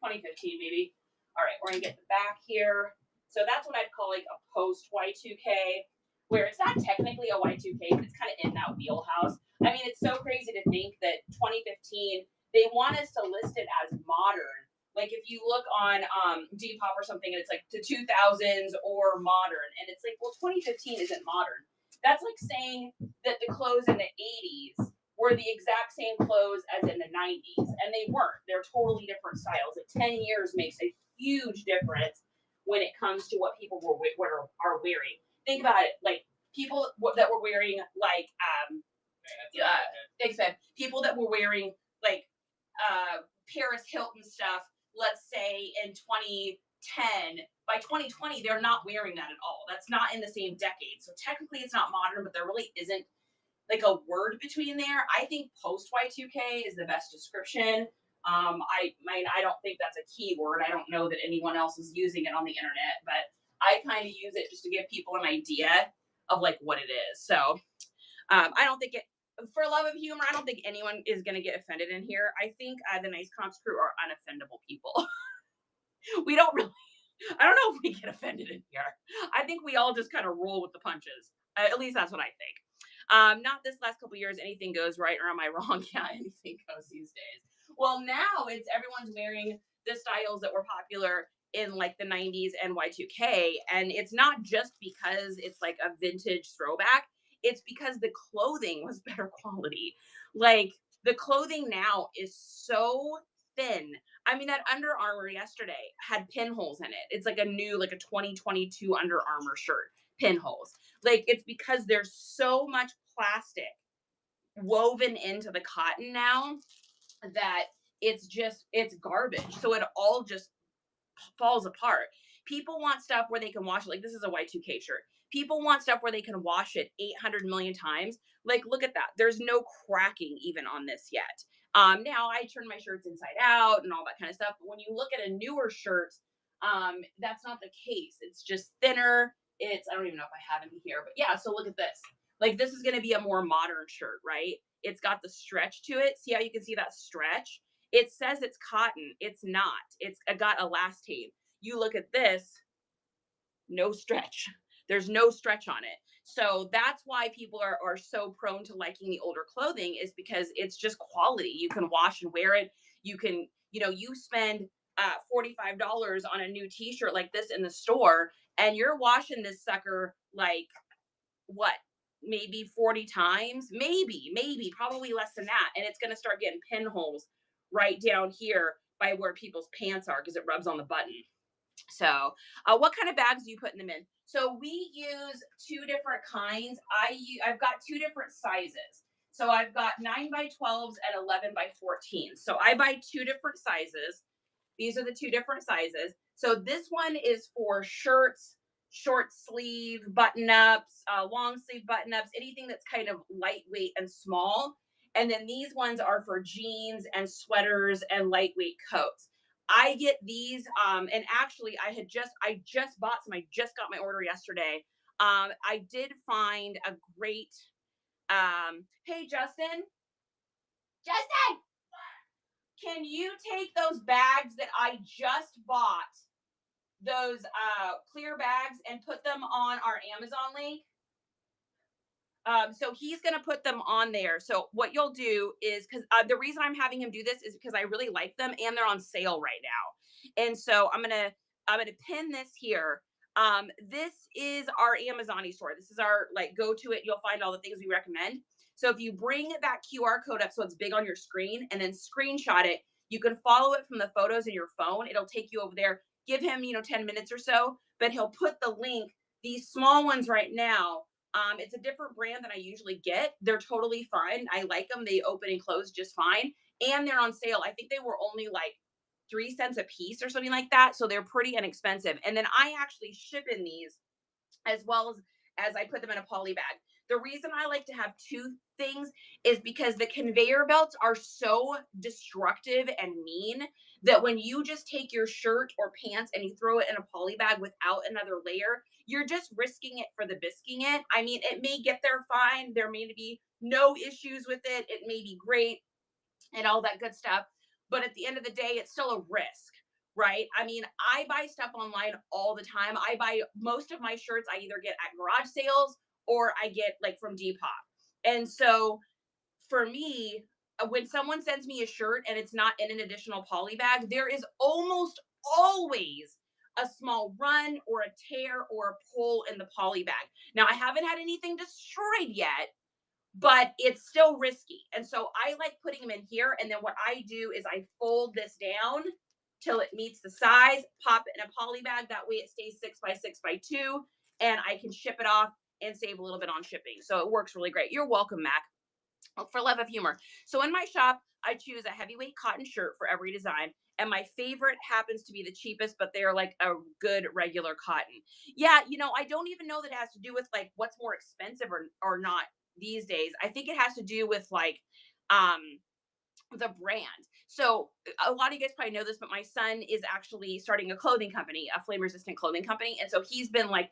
[SPEAKER 1] maybe. All right, we're going to get the back here. So that's what I'd call like a post Y2K, where it's not technically a Y2K, but it's kind of in that wheelhouse. I mean, it's so crazy to think that 2015, they want us to list it as modern. Like if you look on Depop or something, and it's like the 2000s or modern, and it's like, well, 2015 isn't modern. That's like saying that the clothes in the 80s were the exact same clothes as in the 90s, and they weren't. They're totally different styles. Like 10 years makes a huge difference when it comes to what people are wearing. Think about it, like people that were wearing like thanks, Ben. People that were wearing like Paris Hilton stuff, let's say in 2010, by 2020, they're not wearing that at all. That's not in the same decade. So technically it's not modern, but there really isn't like a word between there. I think post Y2K is the best description. I don't think that's a keyword. I don't know that anyone else is using it on the internet, but I kind of use it just to give people an idea of like what it is. So I don't think it, for love of humor, I don't think anyone is going to get offended in here. I think the Nice Comps crew are unoffendable people. We don't really, I don't know if we get offended in here. I think we all just kind of roll with the punches. At least that's what I think. Not this last couple years, anything goes, right? Or am I wrong? Yeah, anything goes these days. Well, now it's everyone's wearing the styles that were popular in like the 90s and Y2K. And it's not just because it's like a vintage throwback, it's because the clothing was better quality. Like the clothing now is so thin. I mean, that Under Armour yesterday had pinholes in it. It's like a new, like a 2022 Under Armour shirt, pinholes. Like it's because there's so much plastic woven into the cotton now that it's garbage. So it all just falls apart. People want stuff where they can wash it. Like this is a Y2K shirt. People want stuff where they can wash it 800 million times. Like, look at that. There's no cracking even on this yet. Now I turn my shirts inside out and all that kind of stuff. But when you look at a newer shirt, that's not the case. It's just thinner. I don't even know if I have any here, but yeah. So look at this. Like this is going to be a more modern shirt, right? It's got the stretch to it. See how you can see that stretch? It says it's cotton. It's not. It's got elastane. You look at this, no stretch. There's no stretch on it. So that's why people are so prone to liking the older clothing, is because it's just quality. You can wash and wear it. You can, you spend $45 on a new t-shirt like this in the store, and you're washing this sucker like what, maybe 40 times, maybe probably less than that, and it's going to start getting pinholes right down here by where people's pants are because it rubs on the button. So what kind of bags do you put in them in? So we use two different kinds. I've got two different sizes. So I've got 9x12s and 11x14. So I buy two different sizes. These are the two different sizes. So this one is for shirts, short sleeve button ups, long sleeve button ups, anything that's kind of lightweight and small. And then these ones are for jeans and sweaters and lightweight coats. I get these, and actually, I just bought some. I just got my order yesterday. I did find a great. Hey, Justin, can you take those bags that I just bought, those clear bags, and put them on our Amazon link? So he's going to put them on there. So what you'll do is, because the reason I'm having him do this is because I really like them and they're on sale right now. And so I'm gonna pin this here. This is our Amazon store. This is our like go to it. You'll find all the things we recommend. So if you bring that QR code up so it's big on your screen and then screenshot it, you can follow it from the photos in your phone. It'll take you over there. Give him 10 minutes or so, but he'll put the link. These small ones right now, it's a different brand than I usually get. They're totally fine. I like them. They open and close just fine. And they're on sale. I think they were only like 3 cents a piece or something like that. So they're pretty inexpensive. And then I actually ship in these as well as I put them in a poly bag. The reason I like to have two things is because the conveyor belts are so destructive and mean that when you just take your shirt or pants and you throw it in a poly bag without another layer, you're just risking it for the bisking it. I mean, it may get there fine. There may be no issues with it. It may be great and all that good stuff. But at the end of the day, it's still a risk, right? I mean, I buy stuff online all the time. I buy most of my shirts, I either get at garage sales or I get like from Depop. And so for me, when someone sends me a shirt and it's not in an additional poly bag, there is almost always a small run or a tear or a pull in the poly bag. Now, I haven't had anything destroyed yet, but it's still risky. And so I like putting them in here. And then what I do is I fold this down till it meets the size, pop it in a poly bag. That way it stays 6x6x2, and I can ship it off and save a little bit on shipping. So it works really great. You're welcome, Mac. For love of humor. So in my shop, I choose a heavyweight cotton shirt for every design. And my favorite happens to be the cheapest, but they're like a good regular cotton. Yeah, I don't even know that it has to do with like what's more expensive or not these days. I think it has to do with like um the brand. So a lot of you guys probably know this, but my son is actually starting a clothing company, a flame resistant clothing company. And so he's been like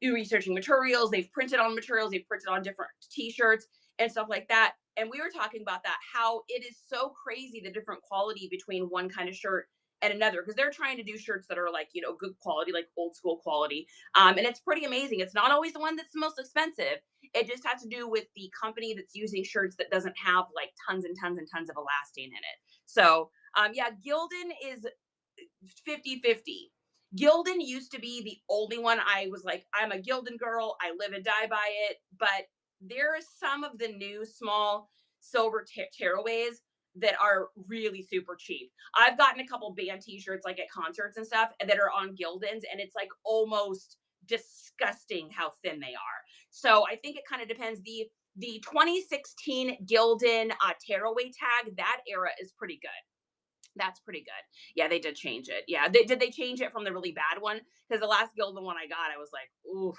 [SPEAKER 1] researching materials. They've printed on materials. They've printed on different t-shirts and stuff like that. And we were talking about that, how it is so crazy, the different quality between one kind of shirt and another, because they're trying to do shirts that are like, good quality, like old school quality. And it's pretty amazing. It's not always the one that's the most expensive. It just has to do with the company that's using shirts that doesn't have like tons and tons and tons of elastane in it. So yeah, Gildan is 50-50. Gildan used to be the only one I was like, I'm a Gildan girl. I live and die by it. But there are some of the new small silver tearaways that are really super cheap. I've gotten a couple band t-shirts like at concerts and stuff that are on Gildan's, and it's like almost disgusting how thin they are. So I think it kind of depends. The 2016 Gildan tearaway tag, that era is pretty good. That's pretty good. Yeah, they did change it. Yeah, did they change it from the really bad one? Because the last Gildan one I got, I was like, ooh,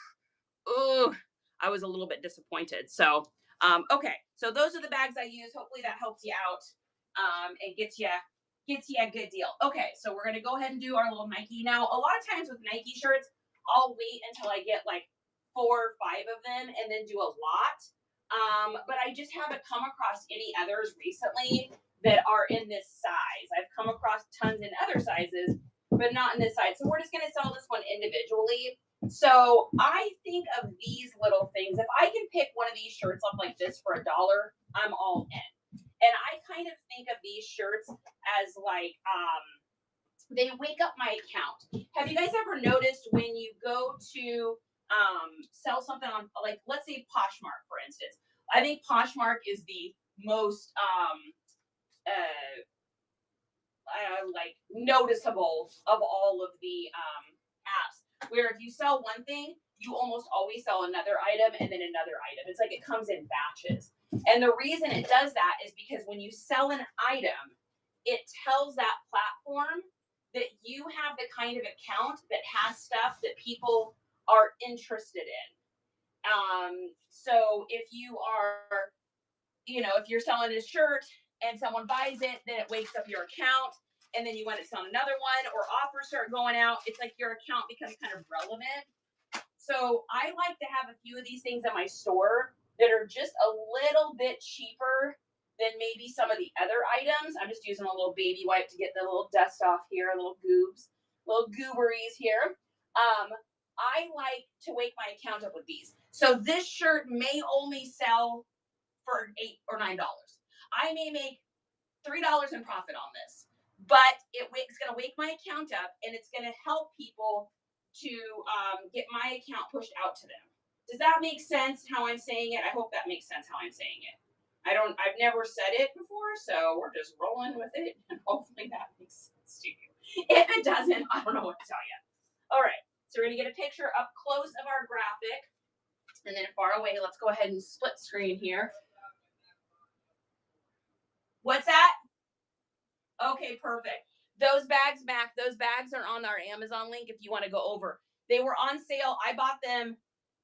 [SPEAKER 1] ooh, I was a little bit disappointed. So, okay, so those are the bags I use. Hopefully that helps you out, and gets you a good deal. Okay, so we're gonna go ahead and do our little Nike now. A lot of times with Nike shirts, I'll wait until I get like 4 or 5 of them and then do a lot. But I just haven't come across any others recently that are in this size. I've come across tons in other sizes, but not in this size. So we're just going to sell this one individually. So I think of these little things. If I can pick one of these shirts up like this for $1, I'm all in. And I kind of think of these shirts as like, they wake up my account. Have you guys ever noticed when you go to sell something on, like, let's say Poshmark, for instance? I think Poshmark is the most like noticeable of all of the apps, where if you sell one thing, you almost always sell another item and then another item. It's like it comes in batches. And the reason it does that is because when you sell an item, it tells that platform that you have the kind of account that has stuff that people are interested in. So if you are, if you're selling a shirt and someone buys it, then it wakes up your account, and then you want to sell another one, or offers start going out. It's like your account becomes kind of relevant. So I like to have a few of these things in my store that are just a little bit cheaper than maybe some of the other items. I'm just using a little baby wipe to get the little dust off here, little gooberies here. I like to wake my account up with these. So this shirt may only sell for $8 or $9. I may make $3 in profit on this, but it's going to wake my account up, and it's going to help people to get my account pushed out to them. Does that make sense how I'm saying it? I hope that makes sense how I'm saying it. I've never said it before, so we're just rolling with it, and hopefully that makes sense to you. If it doesn't, I don't know what to tell you. All right, so we're going to get a picture up close of our graphic, and then far away. Let's go ahead and split screen here. What's that? Okay, perfect. Those bags, Mac, those bags are on our Amazon link if you want to go over. They were on sale. I bought them,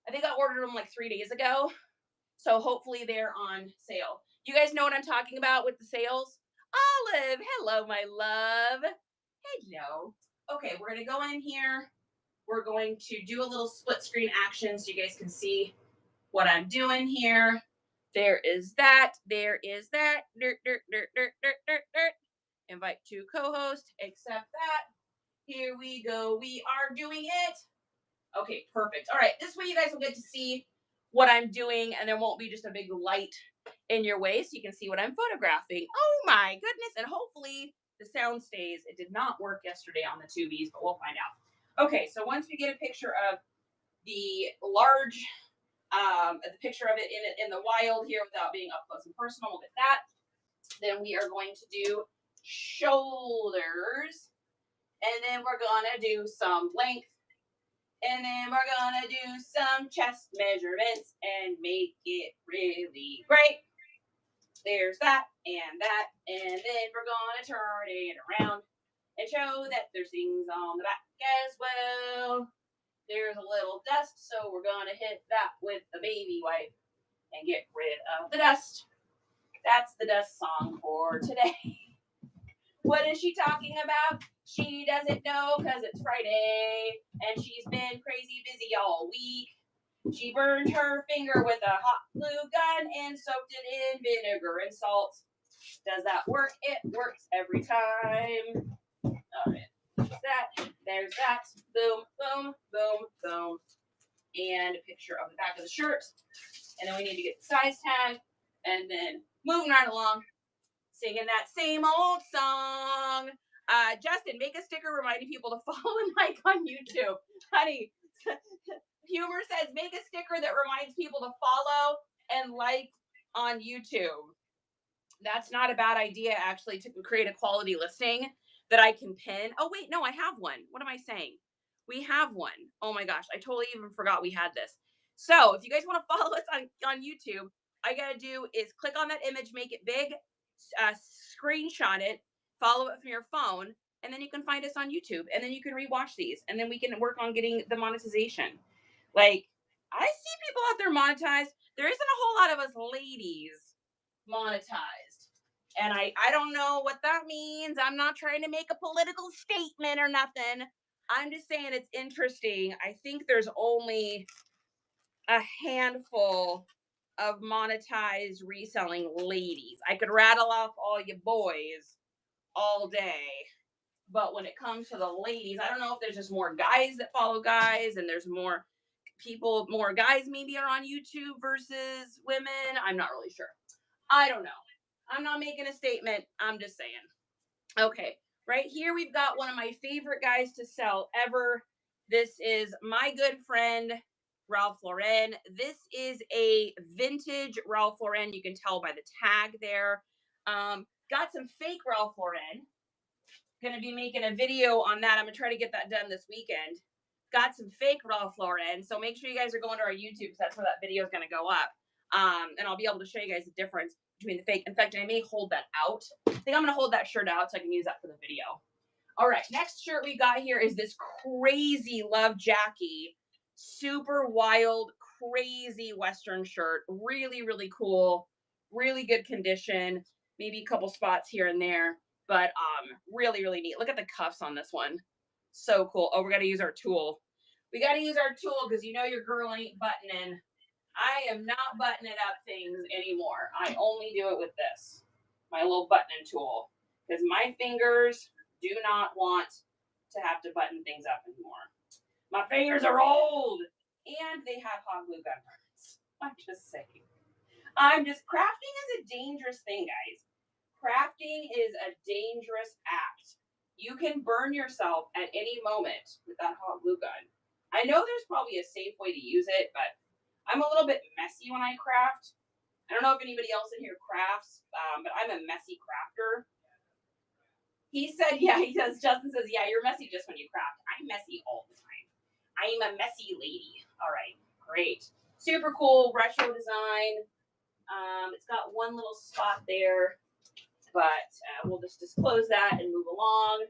[SPEAKER 1] I think I ordered them like 3 days ago. So hopefully they're on sale. You guys know what I'm talking about with the sales? Olive, hello, my love. Hello. Okay, we're going to go in here. We're going to do a little split screen action so you guys can see what I'm doing here. There is that. There is that. Invite to co-host. Accept that. Here we go. We are doing it. Okay, perfect. All right, this way you guys will get to see what I'm doing, and there won't be just a big light in your way, so you can see what I'm photographing. Oh my goodness, and hopefully the sound stays. It did not work yesterday on the Tubies, but we'll find out. Okay, so once we get a picture of the large, the picture of it in the wild here without being up close and personal, we'll get that. Then we are going to do shoulders. And then we're gonna do some length. And then we're gonna do some chest measurements and make it really great. There's that and that. And then we're gonna turn it around and show that there's things on the back as well. There's a little dust, so we're gonna hit that with the baby wipe and get rid of the dust. That's the dust song for today. What is she talking about? She doesn't know because it's Friday and she's been crazy busy all week. She burned her finger with a hot glue gun and soaked it in vinegar and salt. Does that work? It works every time. All right. There's that. Boom, boom, boom, boom. And a picture of the back of the shirt. And then we need to get the size tag. And then moving right along, singing that same old song. Justin, make a sticker reminding people to follow and like on YouTube. Honey, Humor says, make a sticker that reminds people to follow and like on YouTube. That's not a bad idea, actually, to create a quality listing that I can pin. Oh, wait, no, I have one. What am I saying? We have one. Oh my gosh, I totally even forgot we had this. So if you guys want to follow us on YouTube, all you got to do is click on that image, make it big, screenshot it, follow it from your phone, and then you can find us on YouTube. And then you can rewatch these. And then we can work on getting the monetization. Like, I see people out there monetized. There isn't a whole lot of us ladies monetized. And I don't know what that means. I'm not trying to make a political statement or nothing. I'm just saying it's interesting. I think there's only a handful of monetized reselling ladies. I could rattle off all you boys all day. But when it comes to the ladies, I don't know if there's just more guys that follow guys and there's more people, more guys maybe are on YouTube versus women. I'm not really sure. I don't know. I'm not making a statement. I'm just saying. Okay, right here we've got one of my favorite guys to sell ever. This is my good friend, Ralph Lauren. This is a vintage Ralph Lauren. You can tell by the tag there. Got some fake Ralph Lauren. Going to be making a video on that. I'm going to try to get that done this weekend. Got some fake Ralph Lauren. So make sure you guys are going to our YouTube because that's where that video is going to go up. And I'll be able to show you guys the difference between the fake. In fact, I may hold that out. I think I'm going to hold that shirt out so I can use that for the video. All right, next shirt we got here is this crazy Love Jackie, super wild, crazy Western shirt. Really, really cool, really good condition. Maybe a couple spots here and there, but really, really neat. Look at the cuffs on this one. So cool. Oh, we got to use our tool. We got to use our tool because you know your girl ain't buttoning. I am not buttoning up things anymore. I only do it with this, my little buttoning tool, because my fingers do not want to have to button things up anymore. My fingers are old and they have hot glue gun marks. I'm just saying. Crafting is a dangerous thing, guys. Crafting is a dangerous act. You can burn yourself at any moment with that hot glue gun. I know there's probably a safe way to use it, but I'm a little bit messy when I craft. I don't know if anybody else in here crafts, but I'm a messy crafter. He said, yeah, he does. Justin says, yeah, you're messy just when you craft. I'm messy all the time. I'm a messy lady. All right, great. Super cool retro design. It's got one little spot there, but we'll just disclose that and move along.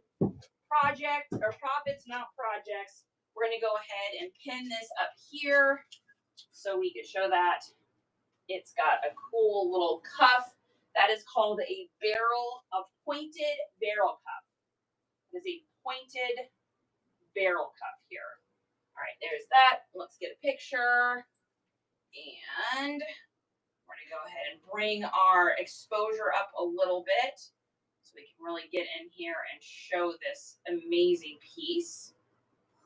[SPEAKER 1] Project or profits, not projects. We're going to go ahead and pin this up here so we can show that. It's got a cool little cuff. That is called a pointed barrel cuff. It is a pointed barrel cuff here. All right, there's that. Let's get a picture. And we're going to go ahead and bring our exposure up a little bit so we can really get in here and show this amazing piece.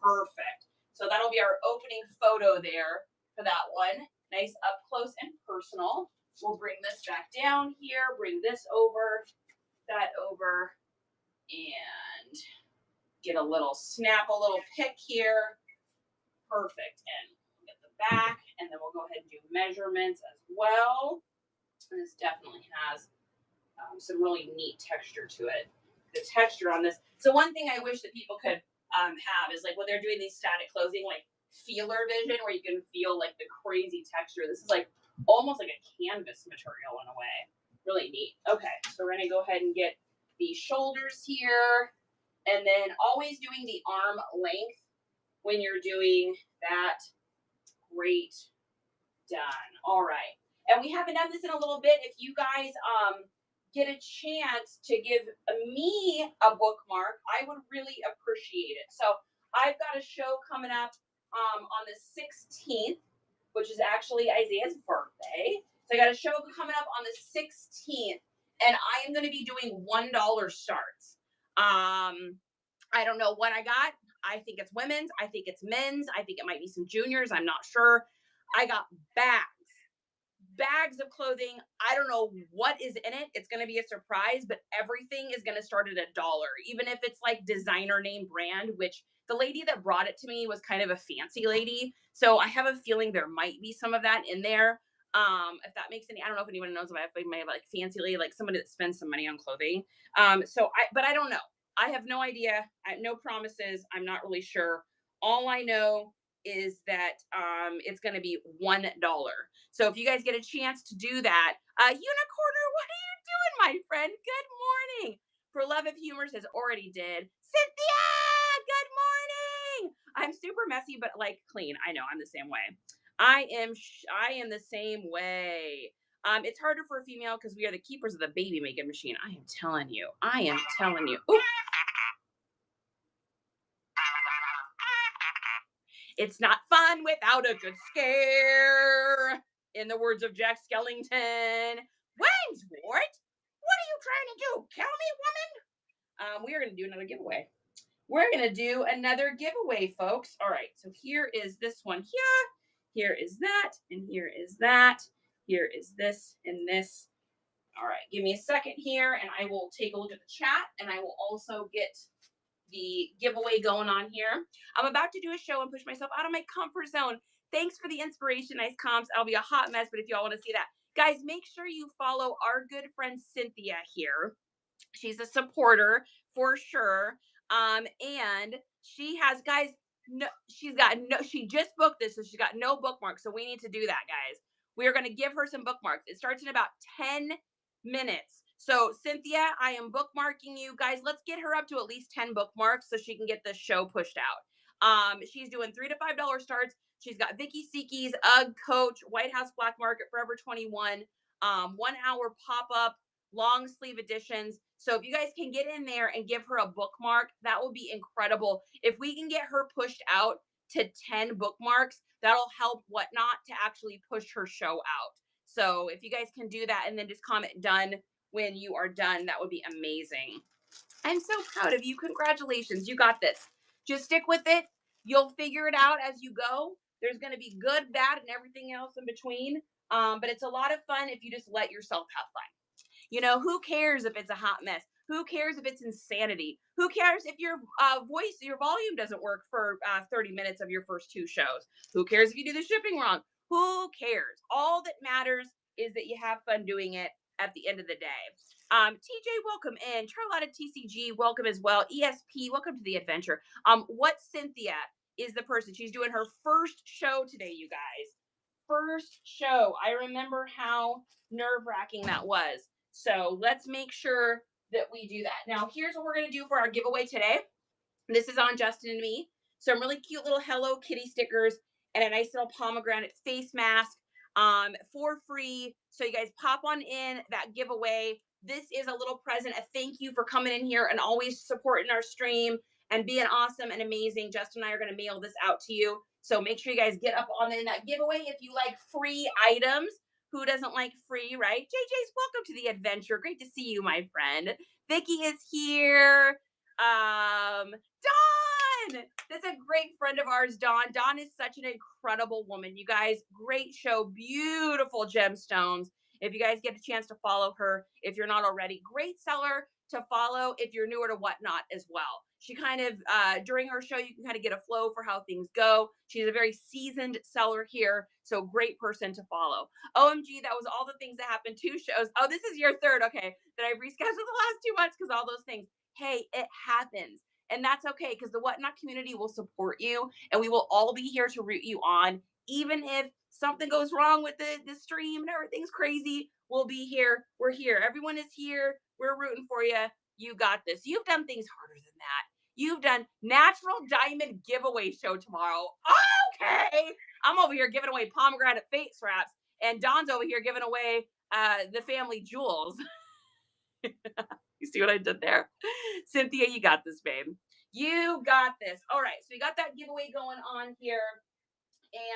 [SPEAKER 1] Perfect. So that'll be our opening photo there for that one. Nice up close and personal. We'll bring this back down here, bring this over, that over, and get a little pick here. Perfect. And get the back, and then we'll go ahead and do measurements as well. And this definitely has some really neat texture to it. the texture on this. So one thing I wish that people could have is like when they're doing these static clothing, like feeler vision, where you can feel like the crazy texture. This is like almost like a canvas material in a way. Really neat. Okay, so we're gonna go ahead and get the shoulders here, and then always doing the arm length when you're doing that. Great. Done. All right. And we haven't done this in a little bit. If you guys get a chance to give me a bookmark, I would really appreciate it. So I've got a show coming up on the 16th, which is actually Isaiah's birthday. So I got a show coming up on the 16th, and I am going to be doing $1 starts. I don't know what I got. I think it's women's. I think it's men's. I think it might be some juniors. I'm not sure. I got bags of clothing. I don't know what is in it. It's going to be a surprise, but everything is going to start at $1, even if it's like designer name brand, which the lady that brought it to me was kind of a fancy lady. So I have a feeling there might be some of that in there. If that makes any, I don't know if anyone knows about it, but I may have like fancy lady, like somebody that spends some money on clothing. But I don't know. I have no idea. I have no promises. I'm not really sure. All I know is that it's going to be $1. So if you guys get a chance to do that, Unicorner, what are you doing, my friend? Good morning. For Love of Humor says already did. Cynthia, good morning. I'm super messy, but like clean. I know I'm the same way. I am the same way. It's harder for a female because we are the keepers of the baby making machine. I am telling you. I am telling you. Ooh. It's not fun without a good scare. In the words of Jack Skellington. Wainswort? What are you trying to do? Kill me, woman? We are going to do another giveaway. We're going to do another giveaway, folks. All right. So here is this one here. Here is that. And here is that. Here is this and this. All right. Give me a second here and I will take a look at the chat and I will also get the giveaway going on here. I'm about to do a show and push myself out of my comfort zone. Thanks for the inspiration, nice comps. I'll be a hot mess, but if y'all want to see that, guys, make sure you follow our good friend Cynthia here. She's a supporter for sure. And she has, guys, no, she just booked this, so she's got no bookmarks. So we need to do that, guys. We are going to give her some bookmarks. It starts in about 10 minutes. So Cynthia, I am bookmarking you guys. Let's get her up to at least 10 bookmarks so she can get the show pushed out. She's doing $3 to $5 starts. She's got Vicky Seki's, UGG, Coach, White House Black Market, Forever 21, 1 hour pop-up, long sleeve editions. So if you guys can get in there and give her a bookmark, that will be incredible. If we can get her pushed out to 10 bookmarks, that'll help Whatnot to actually push her show out. So if you guys can do that and then just comment done when you are done, that would be amazing. I'm so proud of you. Congratulations. You got this. Just stick with it. You'll figure it out as you go. There's going to be good, bad, and everything else in between. But it's a lot of fun if you just let yourself have fun. You know, who cares if it's a hot mess? Who cares if it's insanity? Who cares if your voice, your volume doesn't work for 30 minutes of your first 2 shows? Who cares if you do the shipping wrong? Who cares? All that matters is that you have fun doing it at the end of the day. TJ, welcome in. Charlotta TCG, welcome as well. ESP, welcome to the adventure. What Cynthia is the person. She's doing her first show today, you guys. First show. I remember how nerve-wracking that was. So let's make sure that we do that. Now, here's what we're going to do for our giveaway today. This is on Justin and me. Some really cute little Hello Kitty stickers and a nice little pomegranate face mask for free. So you guys pop on in that giveaway. This is a little present, a thank you for coming in here and always supporting our stream and being awesome and amazing. Justin and I are going to mail this out to you. So make sure you guys get up on in that giveaway if you like free items. Who doesn't like free, right? JJ's welcome to the adventure. Great to see you, my friend. Vicky is here. Dawn! That's a great friend of ours, Dawn. Dawn is such an incredible woman. You guys, great show. Beautiful gemstones. If you guys get a chance to follow her, if you're not already, great seller to follow if you're newer to Whatnot as well. She kind of, during her show, you can kind of get a flow for how things go. She's a very seasoned seller here, so great person to follow. OMG, that was all the things that happened. 2 shows. Oh, this is your third, okay, that I've rescheduled the last 2 months because all those things. Hey, it happens. And that's okay because the Whatnot community will support you and we will all be here to root you on. Even if something goes wrong with the stream and everything's crazy, we'll be here. We're here. Everyone is here. We're rooting for you. You got this. You've done things harder than that. You've done natural diamond giveaway show tomorrow. Okay. I'm over here giving away pomegranate face wraps, and Don's over here giving away the family jewels. You see what I did there? Cynthia, you got this, babe. You got this. All right. So we got that giveaway going on here.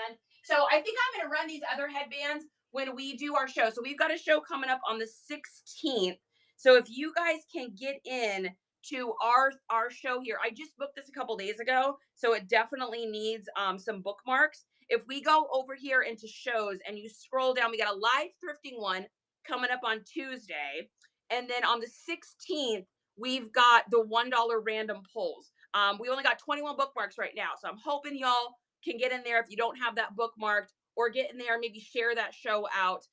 [SPEAKER 1] And so I think I'm going to run these other headbands when we do our show. So we've got a show coming up on the 16th. So if you guys can get in to our show here, I just booked this a couple days ago, so it definitely needs some bookmarks. If we go over here into shows and you scroll down, we got a live thrifting one coming up on Tuesday, and then on the 16th we've got the $1 random polls. We only got 21 bookmarks right now, so I'm hoping y'all can get in there if you don't have that bookmarked, or get in there, maybe share that show out.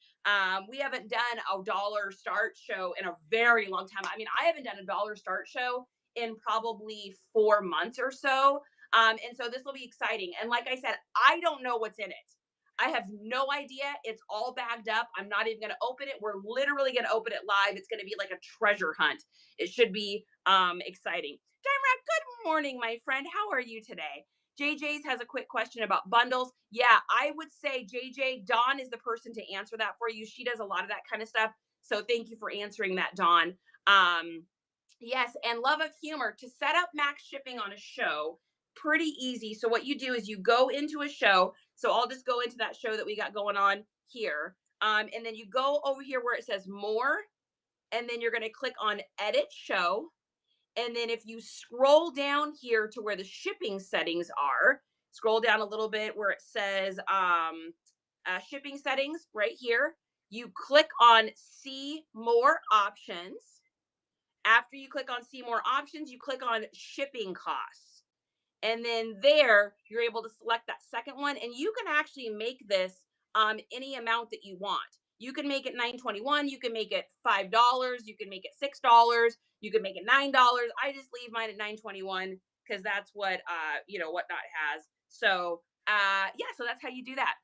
[SPEAKER 1] We haven't done a dollar start show in a very long time. I mean, I haven't done a dollar start show in probably 4 months or so. And so this will be exciting. And like I said, I don't know what's in it. I have no idea. It's all bagged up. I'm not even going to open it. We're literally going to open it live. It's going to be like a treasure hunt. It should be exciting. Dimrak, good morning, my friend. How are you today? JJ's has a quick question about bundles. Yeah, I would say, JJ, Dawn is the person to answer that for you. She does a lot of that kind of stuff. So thank you for answering that, Dawn. Yes, and love of humor. To set up max shipping on a show, pretty easy. So what you do is you go into a show. So I'll just go into that show that we got going on here. And then you go over here where it says more, and then you're going to click on edit show. And then if you scroll down here to where the shipping settings are, scroll down a little bit where it says shipping settings right here. You click on see more options. After you click on see more options, you click on shipping costs. And then there, you're able to select that second one. And you can actually make this any amount that you want. You can make it $9.21. You can make it $5. You can make it $6. You can make it $9. I just leave mine at $9.21 because that's what Whatnot has. So yeah, so that's how you do that.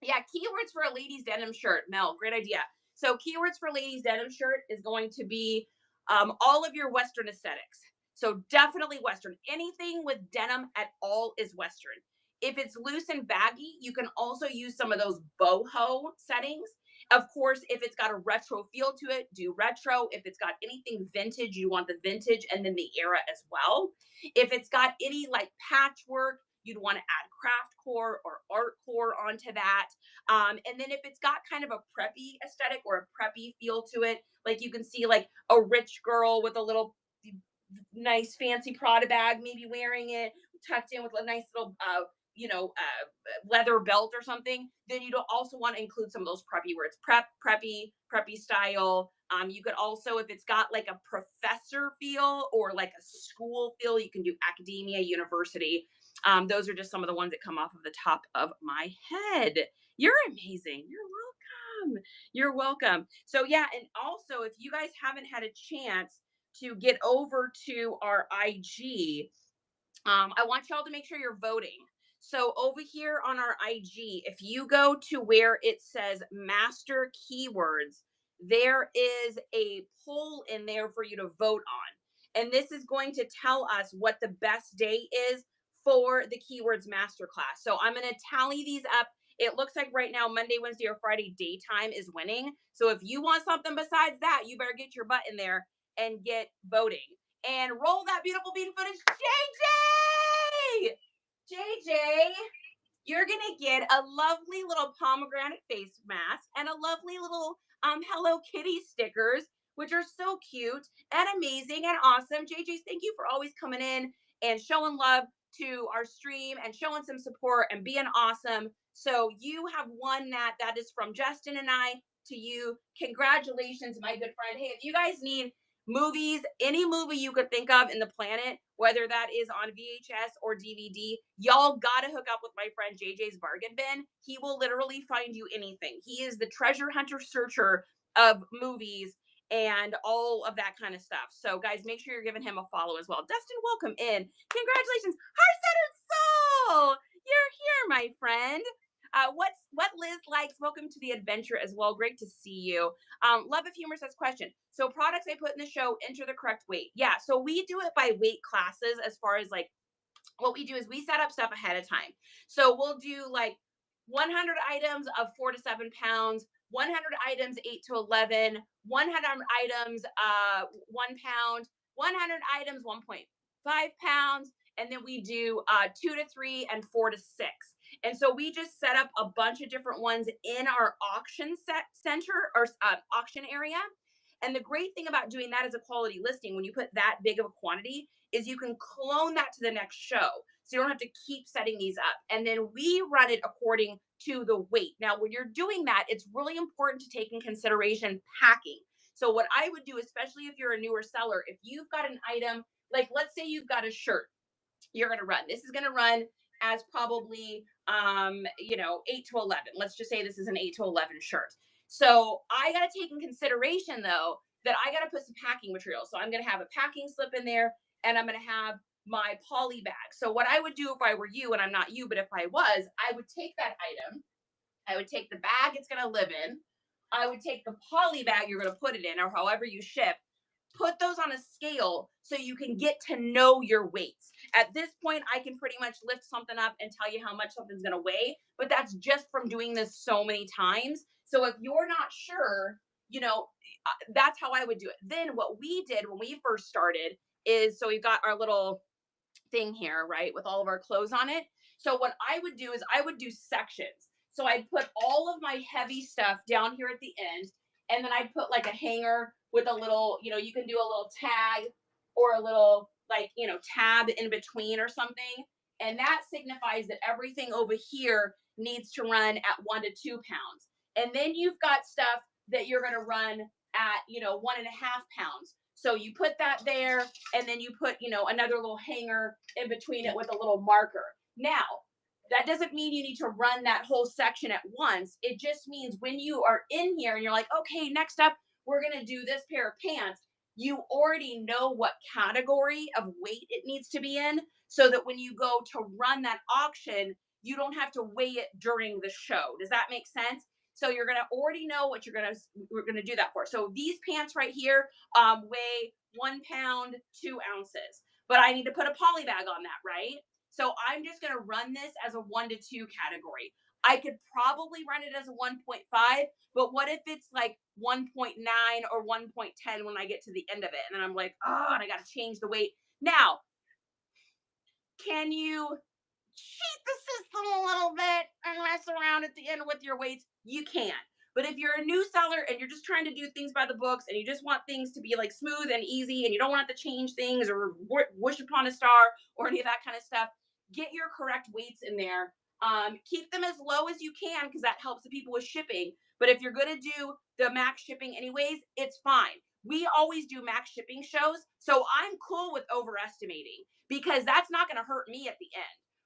[SPEAKER 1] Yeah, keywords for a ladies denim shirt. Mel, great idea. So keywords for ladies denim shirt is going to be all of your Western aesthetics. So definitely Western. Anything with denim at all is Western. If it's loose and baggy, you can also use some of those boho settings. Of course, if it's got a retro feel to it, do retro. If it's got anything vintage, you want the vintage and then the era as well. If it's got any like patchwork, you'd want to add craft core or art core onto that. And then if it's got kind of a preppy aesthetic or a preppy feel to it, like you can see like a rich girl with a little nice fancy Prada bag, maybe wearing it tucked in with a nice little leather belt or something, then you also want to include some of those preppy words, preppy style. You could also, if it's got like a professor feel or like a school feel, you can do academia, university. Those are just some of the ones that come off of the top of my head. You're amazing. You're welcome. You're welcome. So yeah, and also if you guys haven't had a chance to get over to our IG, I want y'all to make sure you're voting. So over here on our IG, if you go to where it says master keywords, there is a poll in there for you to vote on. And this is going to tell us what the best day is for the keywords masterclass. So I'm going to tally these up. It looks like right now, Monday, Wednesday, or Friday daytime is winning. So if you want something besides that, you better get your butt in there and get voting. And roll that beautiful bean footage, JJ, you're gonna get a lovely little pomegranate face mask and a lovely little Hello Kitty stickers, which are so cute and amazing and awesome. JJ, thank you for always coming in and showing love to our stream and showing some support and being awesome. So you have won that. That is from Justin and I to you. Congratulations, my good friend. Hey, if you guys need movies, any movie you could think of in the planet, whether that is on VHS or DVD, y'all gotta hook up with my friend JJ's Bargain Bin. He will literally find you anything. He is the treasure hunter searcher of movies, and all of that kind of stuff. So guys, make sure you're giving him a follow as well. Dustin, welcome in. Congratulations. Heart Centered Soul. You're here, my friend. What Liz likes. Welcome to the adventure as well. Great to see you. Love of Humor says question. So products I put in the show, enter the correct weight. Yeah. So we do it by weight classes as far as like what we do is we set up stuff ahead of time. So we'll do like 100 items of 4 to 7 pounds, 100 items 8 to 11, 100 items 1 pound, 100 items 1.5 pounds, and then we do 2 to 3 and 4 to 6. And so we just set up a bunch of different ones in our auction center or auction area. And the great thing about doing that as a quality listing, when you put that big of a quantity, is you can clone that to the next show. So you don't have to keep setting these up. And then we run it according to the weight. Now, when you're doing that, it's really important to take in consideration packing. So what I would do, especially if you're a newer seller, if you've got an item, like let's say you've got a shirt, you're going to run. This is going to run as probably 8 to 11. Let's just say this is an 8 to 11 shirt. So I got to take in consideration though that I got to put some packing material. So I'm going to have a packing slip in there, and I'm going to have my poly bag. So what I would do if I were you, and I'm not you, but if I was, I would take that item, I would take the bag it's going to live in, I would take the poly bag you're going to put it in, or however you ship, put those on a scale so you can get to know your weights. At this point, I can pretty much lift something up and tell you how much something's going to weigh, but that's just from doing this so many times. So if you're not sure, that's how I would do it. Then what we did when we first started is, so we've got our little thing here, right, with all of our clothes on it. So what I would do is I would do sections. So I'd put all of my heavy stuff down here at the end, and then I'd put like a hanger with a little, you can do a little tag or a little tab in between or something. And that signifies that everything over here needs to run at 1 to 2 pounds. And then you've got stuff that you're going to run at, 1.5 pounds. So you put that there, and then you put, another little hanger in between it with a little marker. Now, that doesn't mean you need to run that whole section at once. It just means when you are in here and you're like, okay, next up, we're going to do this pair of pants. You already know what category of weight it needs to be in, so that when you go to run that auction, you don't have to weigh it during the show. Does that make sense? So you're going to already know what we're going to do that for. So these pants right here weigh 1 pound, 2 ounces, but I need to put a poly bag on that, right? So I'm just going to run this as a 1 to 2 category. I could probably run it as a 1.5, but what if it's like 1.9 or 1.10 when I get to the end of it? And then I'm like, oh, and I got to change the weight. Now, can you cheat the system a little bit and mess around at the end with your weights? You can. But if you're a new seller and you're just trying to do things by the books and you just want things to be like smooth and easy and you don't want to change things or wish upon a star or any of that kind of stuff, get your correct weights in there. Keep them as low as you can because that helps the people with shipping. But if you're going to do the max shipping anyways, it's fine. We always do max shipping shows. So I'm cool with overestimating because that's not going to hurt me at the end,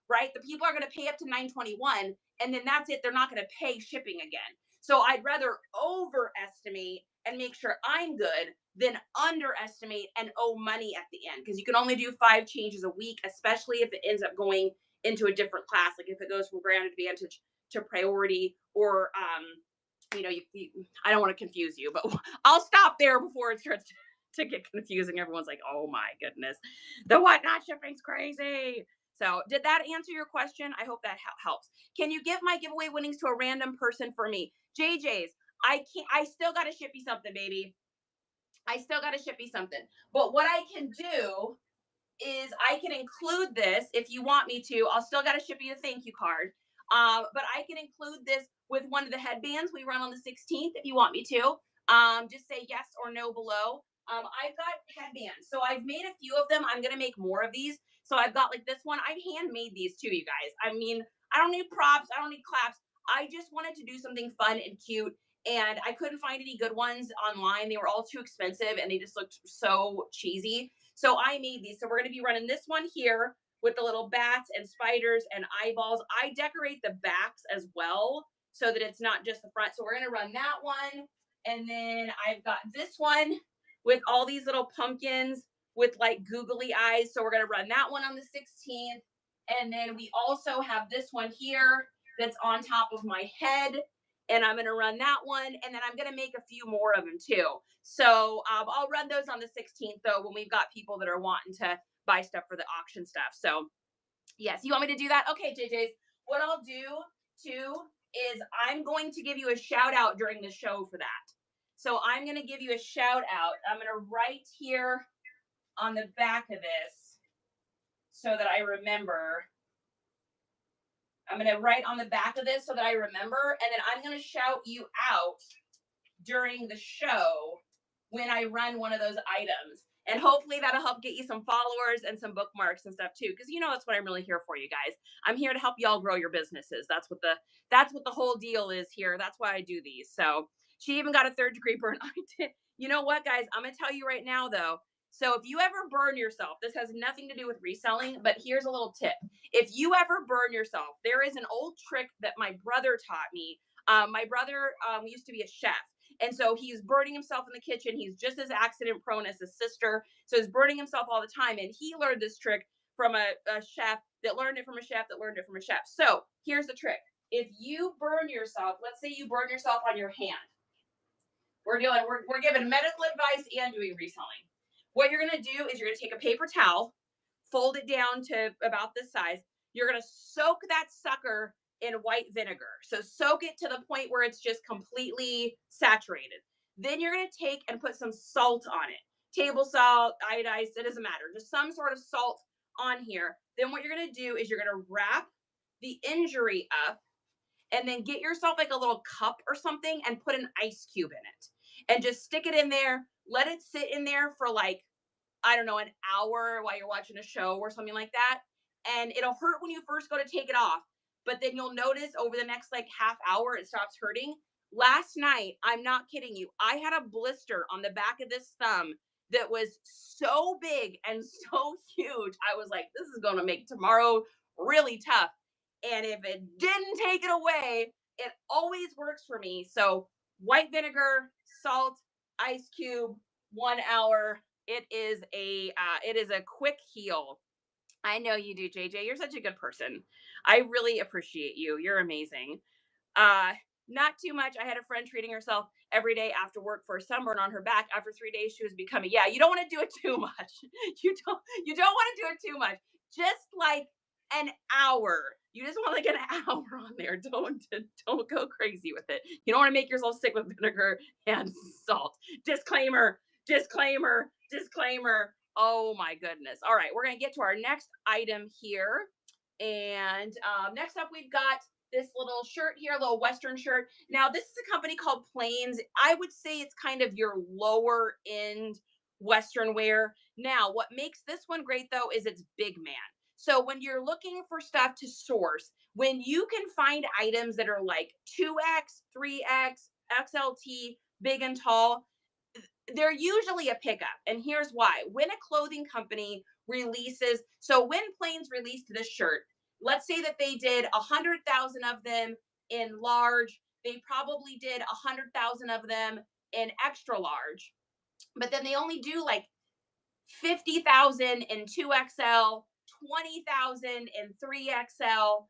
[SPEAKER 1] right? The people are going to pay up to $9.21 and then that's it. They're not going to pay shipping again. So I'd rather overestimate and make sure I'm good than underestimate and owe money at the end, because you can only do 5 changes a week, especially if it ends up going into a different class, like if it goes from Grand Advantage to Priority, or I don't want to confuse you, but I'll stop there before it starts to get confusing. Everyone's like, oh my goodness, the whatnot shipping's crazy. So did that answer your question? I hope that helps. Can you give my giveaway winnings to a random person for me? JJ's, I still got to ship you something, baby. I still got to ship you something. But what I can do is I can include this if you want me to. I'll still got to ship you a thank you card. But I can include this with one of the headbands we run on the 16th if you want me to. Just say yes or no below. I've got headbands. So I've made a few of them. I'm going to make more of these. So I've got like this one. I've handmade these too, you guys. I mean, I don't need props. I don't need claps. I just wanted to do something fun and cute. And I couldn't find any good ones online. They were all too expensive and they just looked so cheesy. So I made these. So we're going to be running this one here with the little bats and spiders and eyeballs. I decorate the backs as well so that it's not just the front. So we're going to run that one. And then I've got this one with all these little pumpkins with like googly eyes. So we're going to run that one on the 16th. And then we also have this one here that's on top of my head. And I'm going to run that one. And then I'm going to make a few more of them too. So I'll run those on the 16th, though, when we've got people that are wanting to buy stuff for the auction stuff. So, yes, you want me to do that? Okay, JJ's. What I'll do too is I'm going to give you a shout out during the show for that. So I'm going to give you a shout out. I'm going to write here on the back of this so that I remember. I'm going to write on the back of this so that I remember. And then I'm going to shout you out during the show when I run one of those items. And hopefully that'll help get you some followers and some bookmarks and stuff too. Because that's what I'm really here for, you guys. I'm here to help y'all grow your businesses. That's what the whole deal is here. That's why I do these. So she even got a 3rd degree burn. I did. You know what, guys? I'm gonna tell you right now though. So if you ever burn yourself, this has nothing to do with reselling, but here's a little tip. If you ever burn yourself, there is an old trick that my brother taught me. My brother used to be a chef. And so he's burning himself in the kitchen. He's just as accident prone as his sister. So he's burning himself all the time. And he learned this trick from a chef that learned it from a chef that learned it from a chef. So here's the trick. If you burn yourself, let's say you burn yourself on your hand. We're giving medical advice and doing reselling. What you're going to do is you're going to take a paper towel, fold it down to about this size. You're going to soak that sucker in white vinegar. So soak it to the point where it's just completely saturated. Then you're going to take and put some salt on it. Table salt, iodized, it doesn't matter. Just some sort of salt on here. Then what you're going to do is you're going to wrap the injury up and then get yourself like a little cup or something and put an ice cube in it and just stick it in there. Let it sit in there for like, I don't know, an hour while you're watching a show or something like that. And it'll hurt when you first go to take it off, but then you'll notice over the next like half hour, it stops hurting. Last night, I'm not kidding you, I had a blister on the back of this thumb that was so big and so huge. I was like, this is going to make tomorrow really tough. And if it didn't take it away, it always works for me. So white vinegar, salt, ice cube, 1 hour. It is a quick heal. I know you do, JJ. You're such a good person. I really appreciate you. You're amazing. Uh, Not too much. I had a friend treating herself every day after work for a sunburn on her back. After 3 days, she was becoming. Yeah, you don't want to do it too much. You don't want to do it too much. Just like an hour. You just want like an hour on there. Don't go crazy with it. You don't want to make yourself sick with vinegar and salt. Disclaimer. Disclaimer. Disclaimer. Oh my goodness. All right, we're gonna get to our next item here. And next up, we've got this little shirt here, a little Western shirt. Now, this is a company called Plains. I would say it's kind of your lower end Western wear. Now, what makes this one great though is it's big man. So when you're looking for stuff to source, when you can find items that are like 2X, 3X, XLT, big and tall, they're usually a pickup. And here's why. When a clothing company releases, so when Plains released this shirt, let's say that they did 100,000 of them in large, they probably did 100,000 of them in extra large, but then they only do like 50,000 in 2XL, 20,000 in 3XL,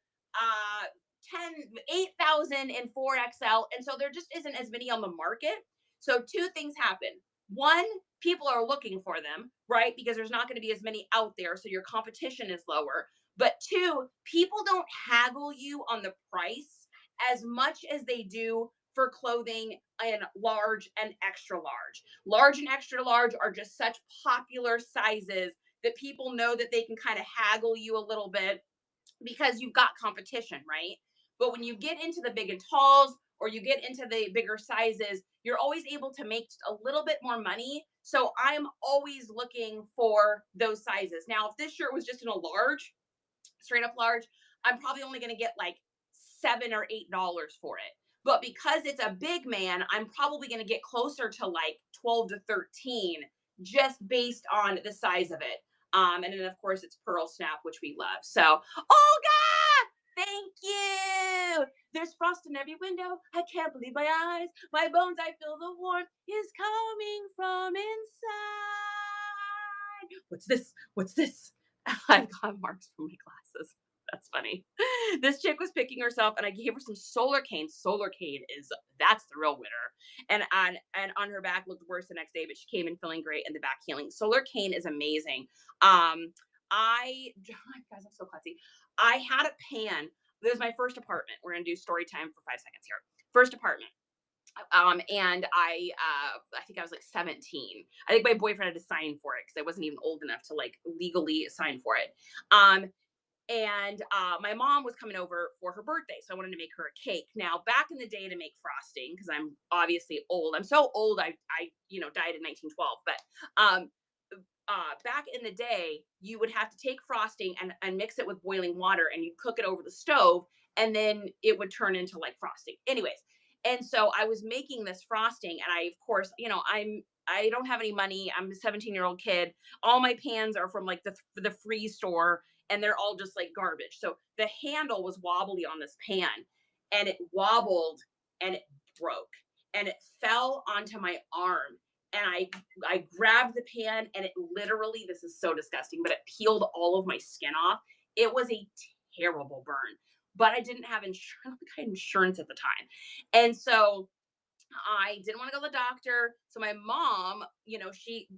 [SPEAKER 1] 8,000 in 4XL. And so there just isn't as many on the market. So two things happen. One, people are looking for them, right? Because there's not going to be as many out there. So your competition is lower. But two, people don't haggle you on the price as much as they do for clothing in large and extra large. Large and extra large are just such popular sizes that people know that they can kind of haggle you a little bit because you've got competition, right? But when you get into the big and talls or you get into the bigger sizes, you're always able to make a little bit more money. So I'm always looking for those sizes. Now, if this shirt was just in a large, straight up large, I'm probably only going to get like $7 or $8 for it. But because it's a big man, I'm probably going to get closer to like 12 to 13 just based on the size of it. And then of course it's pearl snap, which we love. So, oh God, Thank you. There's frost in every window. I can't believe my eyes. My bones, I feel the warmth is coming from inside. What's this? What's this? I've got marks from my glasses. That's funny. This chick was picking herself, and I gave her some Solar Cane. Solar Cane is that's the real winner. And on her back looked worse the next day, but she came in feeling great and the back healing. Solar Cane is amazing. Guys, I'm so klutzy. I had a pan. This was my first apartment. We're gonna do story time for 5 seconds here. First apartment. And I think I was like 17. I think my boyfriend had to sign for it because I wasn't even old enough to like legally sign for it. And my mom was coming over for her birthday, so I wanted to make her a cake. Now, back in the day, to make frosting, because I'm obviously old. I'm so old. I died in 1912. But back in the day, you would have to take frosting and mix it with boiling water, and you'd cook it over the stove, and then it would turn into like frosting. Anyways, and so I was making this frosting, and I, of course, I don't have any money. I'm a 17-year-old kid. All my pans are from like the free store, and they're all just like garbage. So the handle was wobbly on this pan, and it wobbled and it broke, and it fell onto my arm. And I grabbed the pan, and it literally, this is so disgusting, but it peeled all of my skin off. It was a terrible burn, but I didn't have insurance. I don't think I had insurance at the time. And so I didn't want to go to the doctor. So my mom, she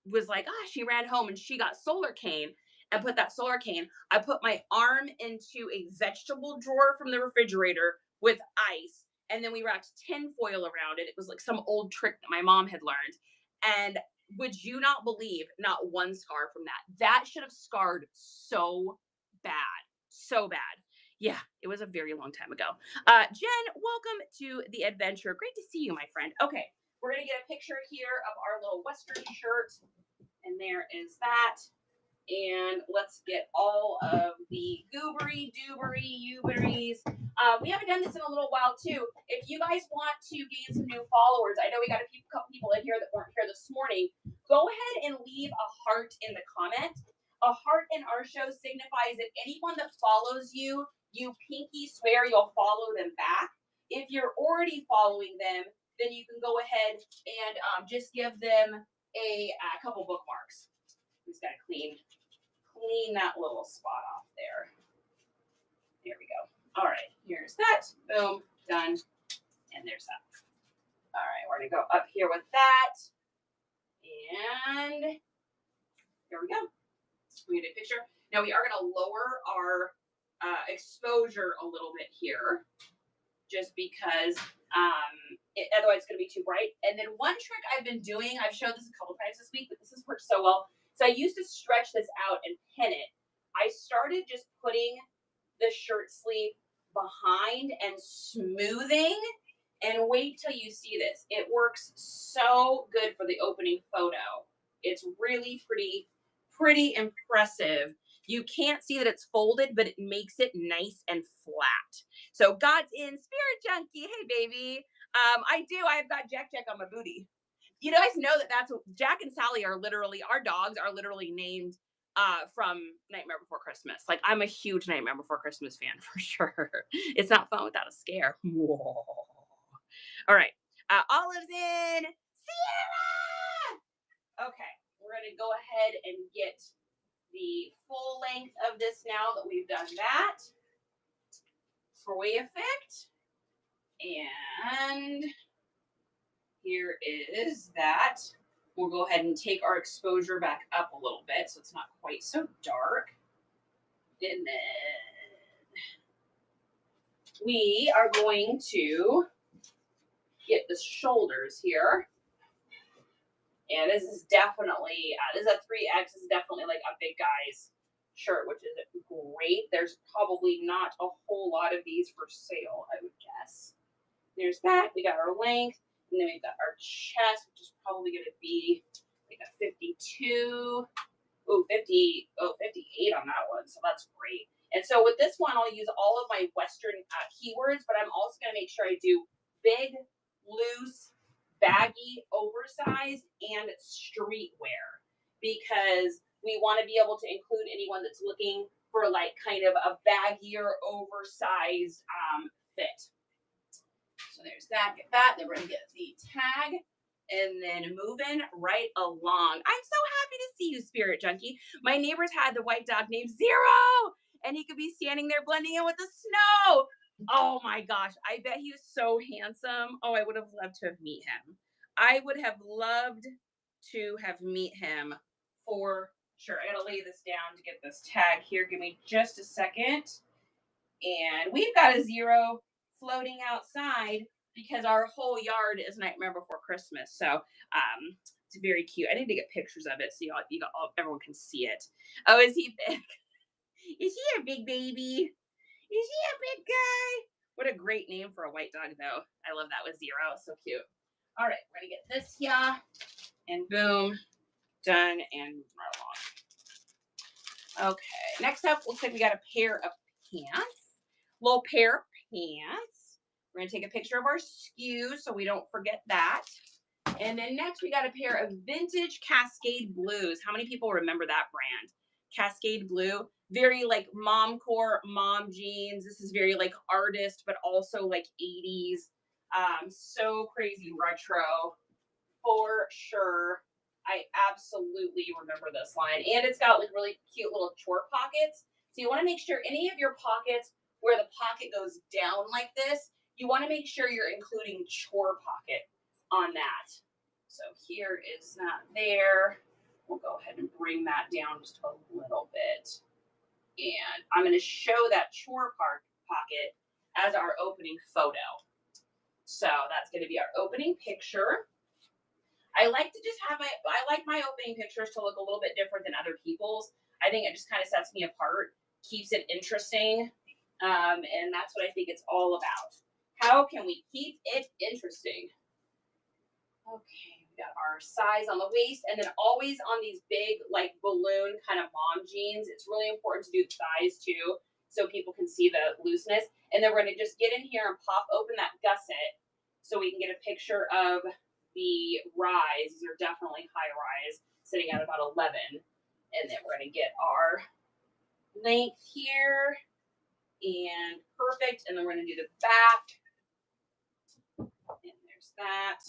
[SPEAKER 1] was like, she ran home and she got Solar Cane and put that Solar Cane. I put my arm into a vegetable drawer from the refrigerator with ice. And then we wrapped tin foil around it. It was like some old trick that my mom had learned. And would you not believe, not one scar from that? That should have scarred so bad. So bad. Yeah, it was a very long time ago. Jen, welcome to the adventure. Great to see you, my friend. Okay, we're going to get a picture here of our little Western shirt. And there is that. And let's get all of the goobery, doobery, uberies. We haven't done this in a little while, too. If you guys want to gain some new followers, I know we got a couple people in here that weren't here this morning. Go ahead and leave a heart in the comment. A heart in our show signifies that anyone that follows you, you pinky swear you'll follow them back. If you're already following them, then you can go ahead and just give them a couple bookmarks. Just gotta clean that little spot off there. There we go. All right, here's that. Boom, done. And there's that. All right, we're gonna go up here with that. And here we go. We get a picture. Now we are gonna lower our exposure a little bit here, just because otherwise it's gonna be too bright. And then one trick I've been doing, I've showed this a couple times this week, but this has worked so well. So I used to stretch this out and pin it. I started just putting the shirt sleeve behind and smoothing, and wait till you see this. It works so good for the opening photo. It's really pretty impressive. You can't see that it's folded, but it makes it nice and flat. So God's in Spirit Junkie. Hey, baby. I've got Jack on my booty. You guys know that's what Jack and Sally are literally, our dogs are literally named from Nightmare Before Christmas. Like, I'm a huge Nightmare Before Christmas fan for sure. It's not fun without a scare. Whoa. All right. Olive's in. Sierra! Okay. We're going to go ahead and get the full length of this now that we've done that. Spray effect. And here is that. We'll go ahead and take our exposure back up a little bit so it's not quite so dark. And then we are going to get the shoulders here. And this is definitely, this is a 3X. This is definitely like a big guy's shirt, which is great. There's probably not a whole lot of these for sale, I would guess. There's that. We got our length. And then we've got our chest, which is probably going to be like a 52. 58 on that one. So that's great. And so with this one, I'll use all of my Western keywords, but I'm also going to make sure I do big, loose, baggy, oversized, and streetwear, because we want to be able to include anyone that's looking for like kind of a baggier, oversized fit. So there's that. Get that. Then we're gonna get the tag, and then moving right along. I'm so happy to see you, Spirit Junkie. My neighbors had the white dog named Zero, and he could be standing there blending in with the snow. Oh my gosh, I bet he was so handsome. Oh, I would have loved to have met him. I would have loved to have met him for sure. I gotta lay this down to get this tag here. Give me just a second. And we've got a Zero floating outside because our whole yard is Nightmare Before Christmas. So it's very cute. I need to get pictures of it so everyone can see it. Oh, is he big? Is he a big baby? Is he a big guy? What a great name for a white dog, though. I love that with Zero. So cute. All right, we're going to get this here. And boom, done and moving right along. Okay, next up, looks like we got a pair of pants. Little pair of pants. We're going to take a picture of our SKU so we don't forget that. And then next, we got a pair of vintage Cascade Blues. How many people remember that brand? Cascade Blue, very like momcore, mom jeans. This is very like artist, but also like 80s. So crazy retro for sure. I absolutely remember this line. And it's got like really cute little chore pockets. So you want to make sure any of your pockets where the pocket goes down like this, you want to make sure you're including chore pocket on that. So here is that there. We'll go ahead and bring that down just a little bit. And I'm going to show that chore pocket as our opening photo. So that's going to be our opening picture. I like to just I like my opening pictures to look a little bit different than other people's. I think it just kind of sets me apart, keeps it interesting. And that's what I think it's all about. How can we keep it interesting? Okay, we got our size on the waist, and then always on these big, like balloon kind of mom jeans. It's really important to do the thighs too, so people can see the looseness. And then we're gonna just get in here and pop open that gusset so we can get a picture of the rise. These are definitely high rise, sitting at about 11. And then we're gonna get our length here, and perfect. And then we're gonna do the back, and there's that.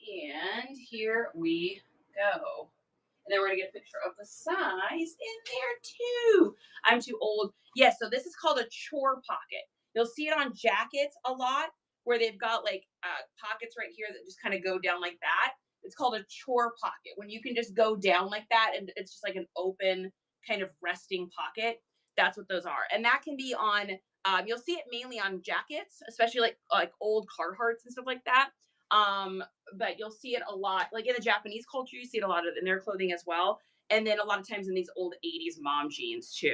[SPEAKER 1] And here we go. And then we're going to get a picture of the size in there too. I'm too old. Yes, so this is called a chore pocket. You'll see it on jackets a lot where they've got like pockets right here that just kind of go down like that. It's called a chore pocket. When you can just go down like that and it's just like an open kind of resting pocket. That's what those are. And that can be on, you'll see it mainly on jackets, especially like old Carhartts and stuff like that. But you'll see it a lot, like in the Japanese culture, you see it a lot in their clothing as well. And then a lot of times in these old 80s mom jeans too.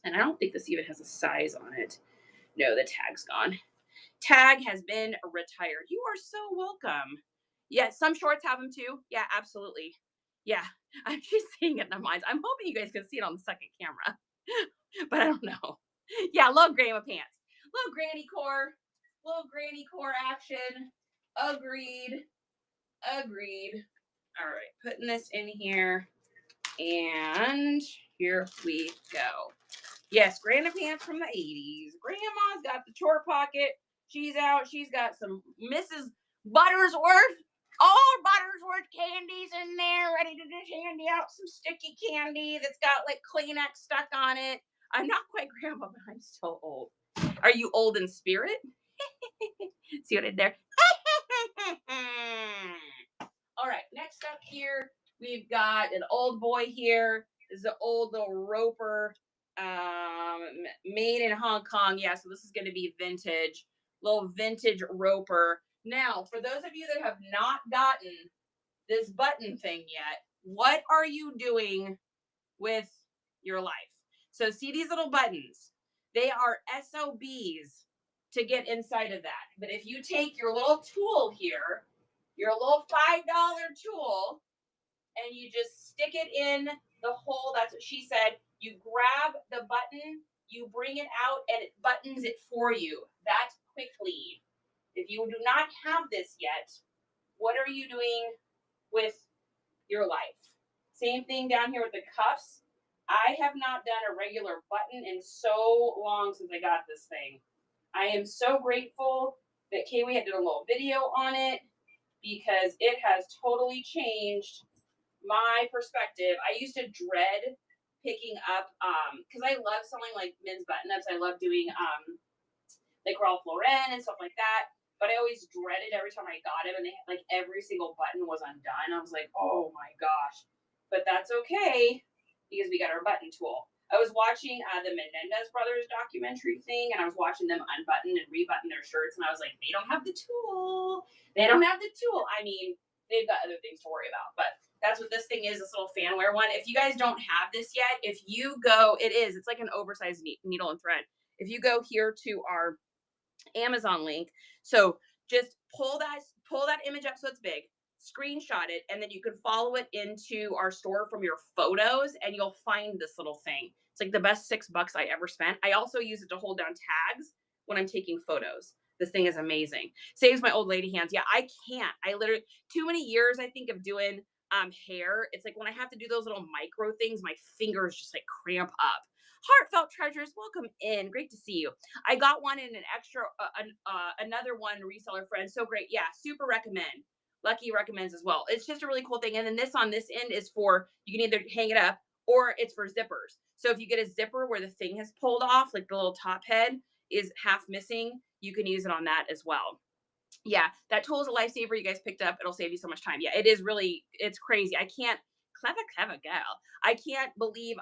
[SPEAKER 1] And I don't think this even has a size on it. No, the tag's gone. Tag has been retired. You are so welcome. Yeah, some shorts have them too. Yeah, absolutely. Yeah, I'm just seeing it in my mind. I'm hoping you guys can see it on the second camera, but I don't know. Yeah, love grandma pants. Love granny core. Little granny core action. Agreed. Agreed. All right, putting this in here. And here we go. Yes, grandma pants from the 80s. Grandma's got the chore pocket. She's out. She's got some Mrs. Buttersworth. All Buttersworth candies in there, ready to just hand you out some sticky candy that's got like Kleenex stuck on it. I'm not quite grandma, but I'm still old. Are you old in spirit? See what I did there? All right, next up here, we've got an old boy here. This is an old little roper, made in Hong Kong. Yeah, so this is going to be vintage, little vintage roper. Now, for those of you that have not gotten this button thing yet, what are you doing with your life? So see these little buttons. They are SOBs to get inside of that. But if you take your little tool here, your little $5 tool, and you just stick it in the hole, that's what she said, you grab the button, you bring it out, and it buttons it for you that quickly. If you do not have this yet, what are you doing with your life? Same thing down here with the cuffs. I have not done a regular button in so long since I got this thing. I am so grateful that Kiwi had did a little video on it because it has totally changed my perspective. I used to dread picking up because I love selling like men's button ups. I love doing like Ralph Lauren and stuff like that. But I always dreaded every time I got it, and they like every single button was undone. I was like, oh my gosh. But that's okay because we got our button tool. I was watching the Menendez brothers documentary thing, and I was watching them unbutton and rebutton their shirts, and I was like, they don't have the tool. They don't have the tool. I mean, they've got other things to worry about, but that's what this thing is, this little fanware one. If you guys don't have this yet, if you go, it's like an oversized needle and thread. If you go here to our Amazon link. So just pull that image up so it's big, screenshot it, and then you can follow it into our store from your photos, and you'll find this little thing. It's like the best $6 I ever spent. I also use it to hold down tags when I'm taking photos. This thing is amazing. Saves my old lady hands. Yeah, I can't. I literally too many years I think of doing hair. It's like when I have to do those little micro things, my fingers just like cramp up. Heartfelt treasures, welcome in. Great to see you. I got one in an extra, another one reseller friend. So great. Yeah, super recommend. Lucky recommends as well. It's just a really cool thing. And then this on this end is for, you can either hang it up or it's for zippers. So if you get a zipper where the thing has pulled off, like the little top head is half missing, you can use it on that as well. Yeah, that tool is a lifesaver. You guys picked up. It'll save you so much time. Yeah, it is really, it's crazy. I can't, clever girl. I can't believe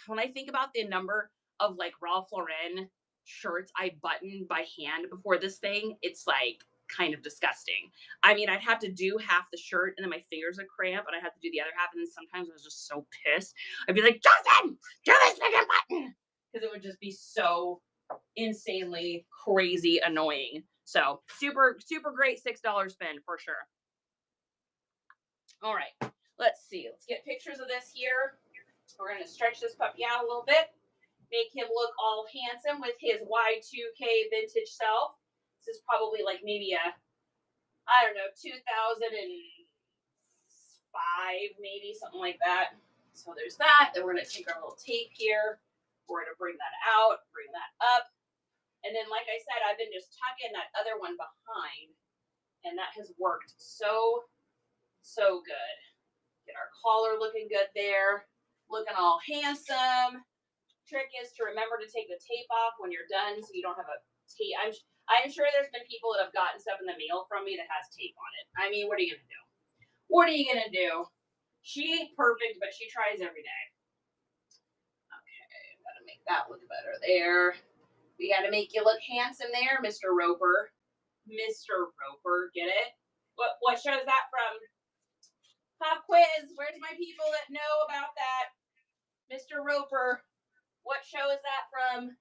[SPEAKER 1] when I think about the number of like Ralph Lauren shirts I buttoned by hand before this thing, it's like kind of disgusting. I mean, I'd have to do half the shirt and then my fingers would cramp and I had to do the other half. And then sometimes I was just so pissed. I'd be like, Justin, do this freaking button. Because it would just be so insanely crazy annoying. So super, super great $6 spend for sure. All right, let's see. Let's get pictures of this here. We're going to stretch this puppy out a little bit, make him look all handsome with his Y2K vintage self. This is probably like maybe I don't know, 2005, maybe something like that. So there's that. Then we're going to take our little tape here. We're going to bring that out, bring that up. And then, like I said, I've been just tucking that other one behind, and that has worked so good. Get our collar looking good there, looking all handsome. Trick is to remember to take the tape off when you're done so you don't have a tape. I'm sure there's been people that have gotten stuff in the mail from me that has tape on it. I mean, what are you going to do? What are you going to do? She ain't perfect, but she tries every day. Okay, I've got to make that look better there. We got to make you look handsome there, Mr. Roper. Mr. Roper, get it? What show is that from? Pop quiz. Where's my people that know about that? Mr. Roper. What show is that from?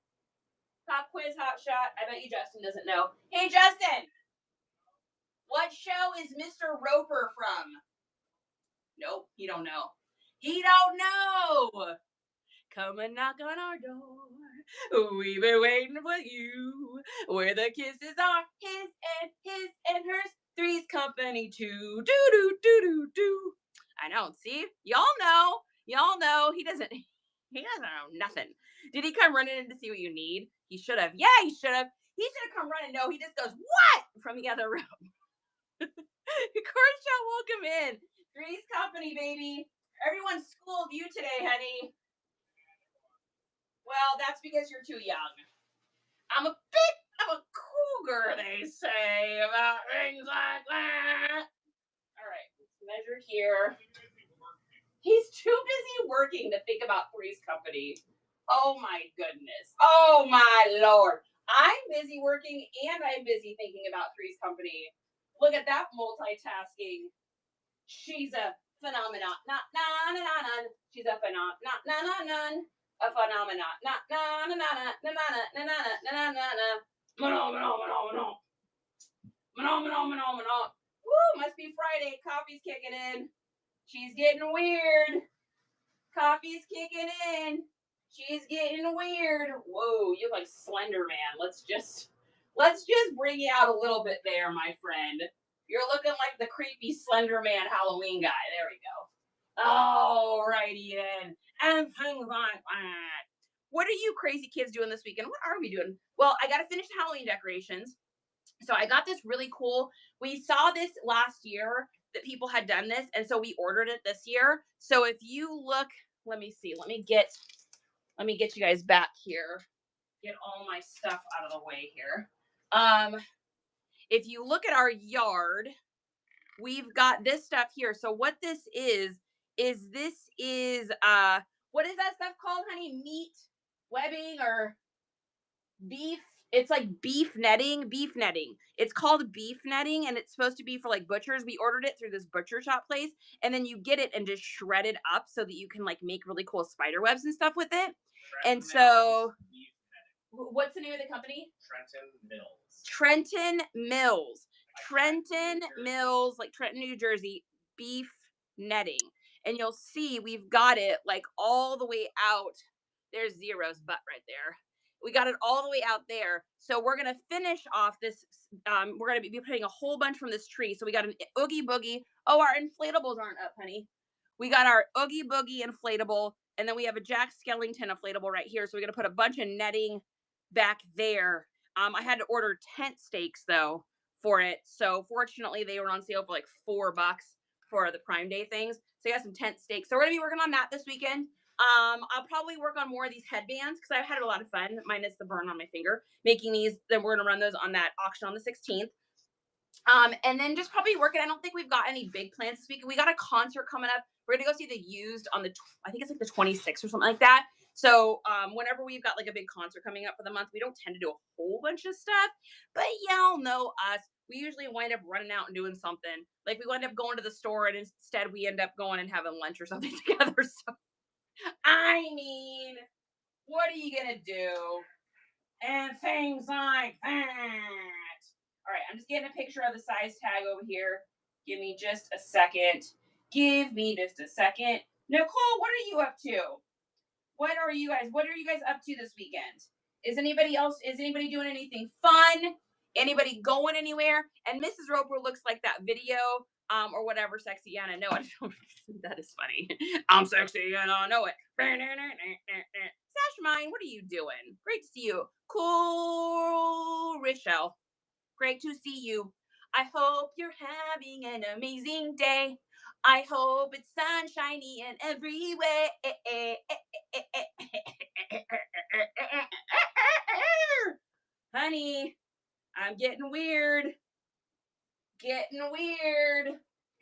[SPEAKER 1] Pop quiz hot shot. I bet you Justin doesn't know. Hey, Justin. What show is Mr. Roper from? Nope, he don't know. He don't know. Come and knock on our door. We've been waiting for you. Where the kisses are his and hers. Three's company too. Do do do do do. I know. See, y'all know. Y'all know. He doesn't know nothing. Did he come running in to see what you need? He should have. Yeah, he should have. He should have come running. No, he just goes, what? From the other room. Courtship, welcome in. Three's company, baby. Everyone's schooled you today, honey. Well, that's because you're too young. I'm a bit of a cougar, they say, about things like that. All right, let's measure here. He's too busy working to think about Three's Company. Oh my goodness. Oh my Lord. I'm busy working and I'm busy thinking about Three's Company. Look at that multitasking. She's a phenomenon. She's a phenomenon. A phenomenon. Woo, must be Friday. Coffee's kicking in. She's getting weird. Coffee's kicking in. She's getting weird. Whoa, you look like Slender Man. Let's just bring you out a little bit there, my friend. You're looking like the creepy Slender Man Halloween guy. There we go. All righty then. and things like that. What are you crazy kids doing this weekend? What are we doing? Well, I got to finish the Halloween decorations. So I got this really cool. We saw this last year that people had done this, and so we ordered it this year. So if you look, let me see. Let me get you guys back here. Get all my stuff out of the way here. If you look at our yard, we've got this stuff here. So what this is what is that stuff called, honey? Meat webbing or beef? It's like beef netting. It's called beef netting, and it's supposed to be for like butchers. We ordered it through this butcher shop place, and then you get it and just shred it up so that you can like make really cool spider webs and stuff with it. And so what's the name of the company? Trenton Mills. Trenton Mills, like Trenton, New Jersey, beef netting. And you'll see we've got it like all the way out. There's Zero's butt right there. We got it all the way out there. So we're going to finish off this. We're going to be putting a whole bunch from this tree. So we got an Oogie Boogie. Oh, our inflatables aren't up, honey. We got our Oogie Boogie inflatable. And then we have a Jack Skellington inflatable right here. So we're going to put a bunch of netting back there. I had to order tent stakes though for it. So fortunately they were on sale for like $4 for the Prime Day things. So I got some tent stakes. So we're gonna be working on that this weekend. I'll probably work on more of these headbands because I've had a lot of fun, minus the burn on my finger, making these. Then we're gonna run those on that auction on the 16th. And then just probably working. I don't think we've got any big plans this week. We got a concert coming up. We're gonna go see the Used on I think it's like the 26th or something like that. So whenever we've got like a big concert coming up for the month, we don't tend to do a whole bunch of stuff. But y'all know us. We usually wind up running out and doing something. Like we wind up going to the store, and instead we end up going and having lunch or something together. So I mean, what are you gonna do? And things like that. All right, I'm just getting a picture of the size tag over here. Give me just a second. Nicole, what are you up to? What are you guys up to this weekend? Is anybody doing anything fun? Anybody going anywhere? And Mrs. Roper looks like that video, or whatever, sexy Anna. No, I don't. That is funny. I'm sexy and I know it. Sash Mine, what are you doing? Great to see you. Cool, Richelle. Great to see you. I hope you're having an amazing day. I hope it's sunshiny in every way. Honey, I'm getting weird.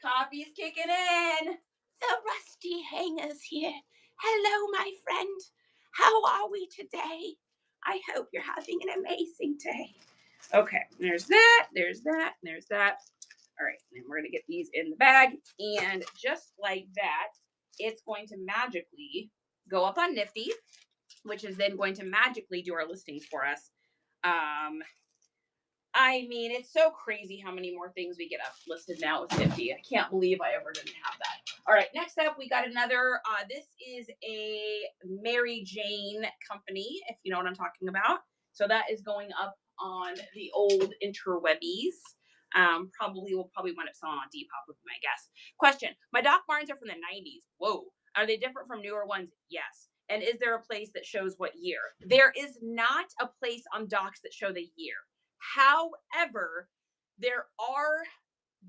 [SPEAKER 1] Coffee's kicking in. The Rusty Hanger's here. Hello, my friend. How are we today? I hope you're having an amazing day. Okay, there's that. All right, and we're going to get these in the bag. And just like that, it's going to magically go up on Nifty, which is then going to magically do our listings for us. I mean, it's so crazy how many more things we get up listed now with Nifty. I can't believe I ever didn't have that. All right, next up, we got another. This is a Mary Jane company, if you know what I'm talking about. So that is going up on the old interwebbies. We'll probably wind up selling on Depop, would be my guess. Question: my Doc Martens are from the 90s. Whoa, are they different from newer ones? Yes. And is there a place that shows what year? There is not a place on Docs that show the year. However, there are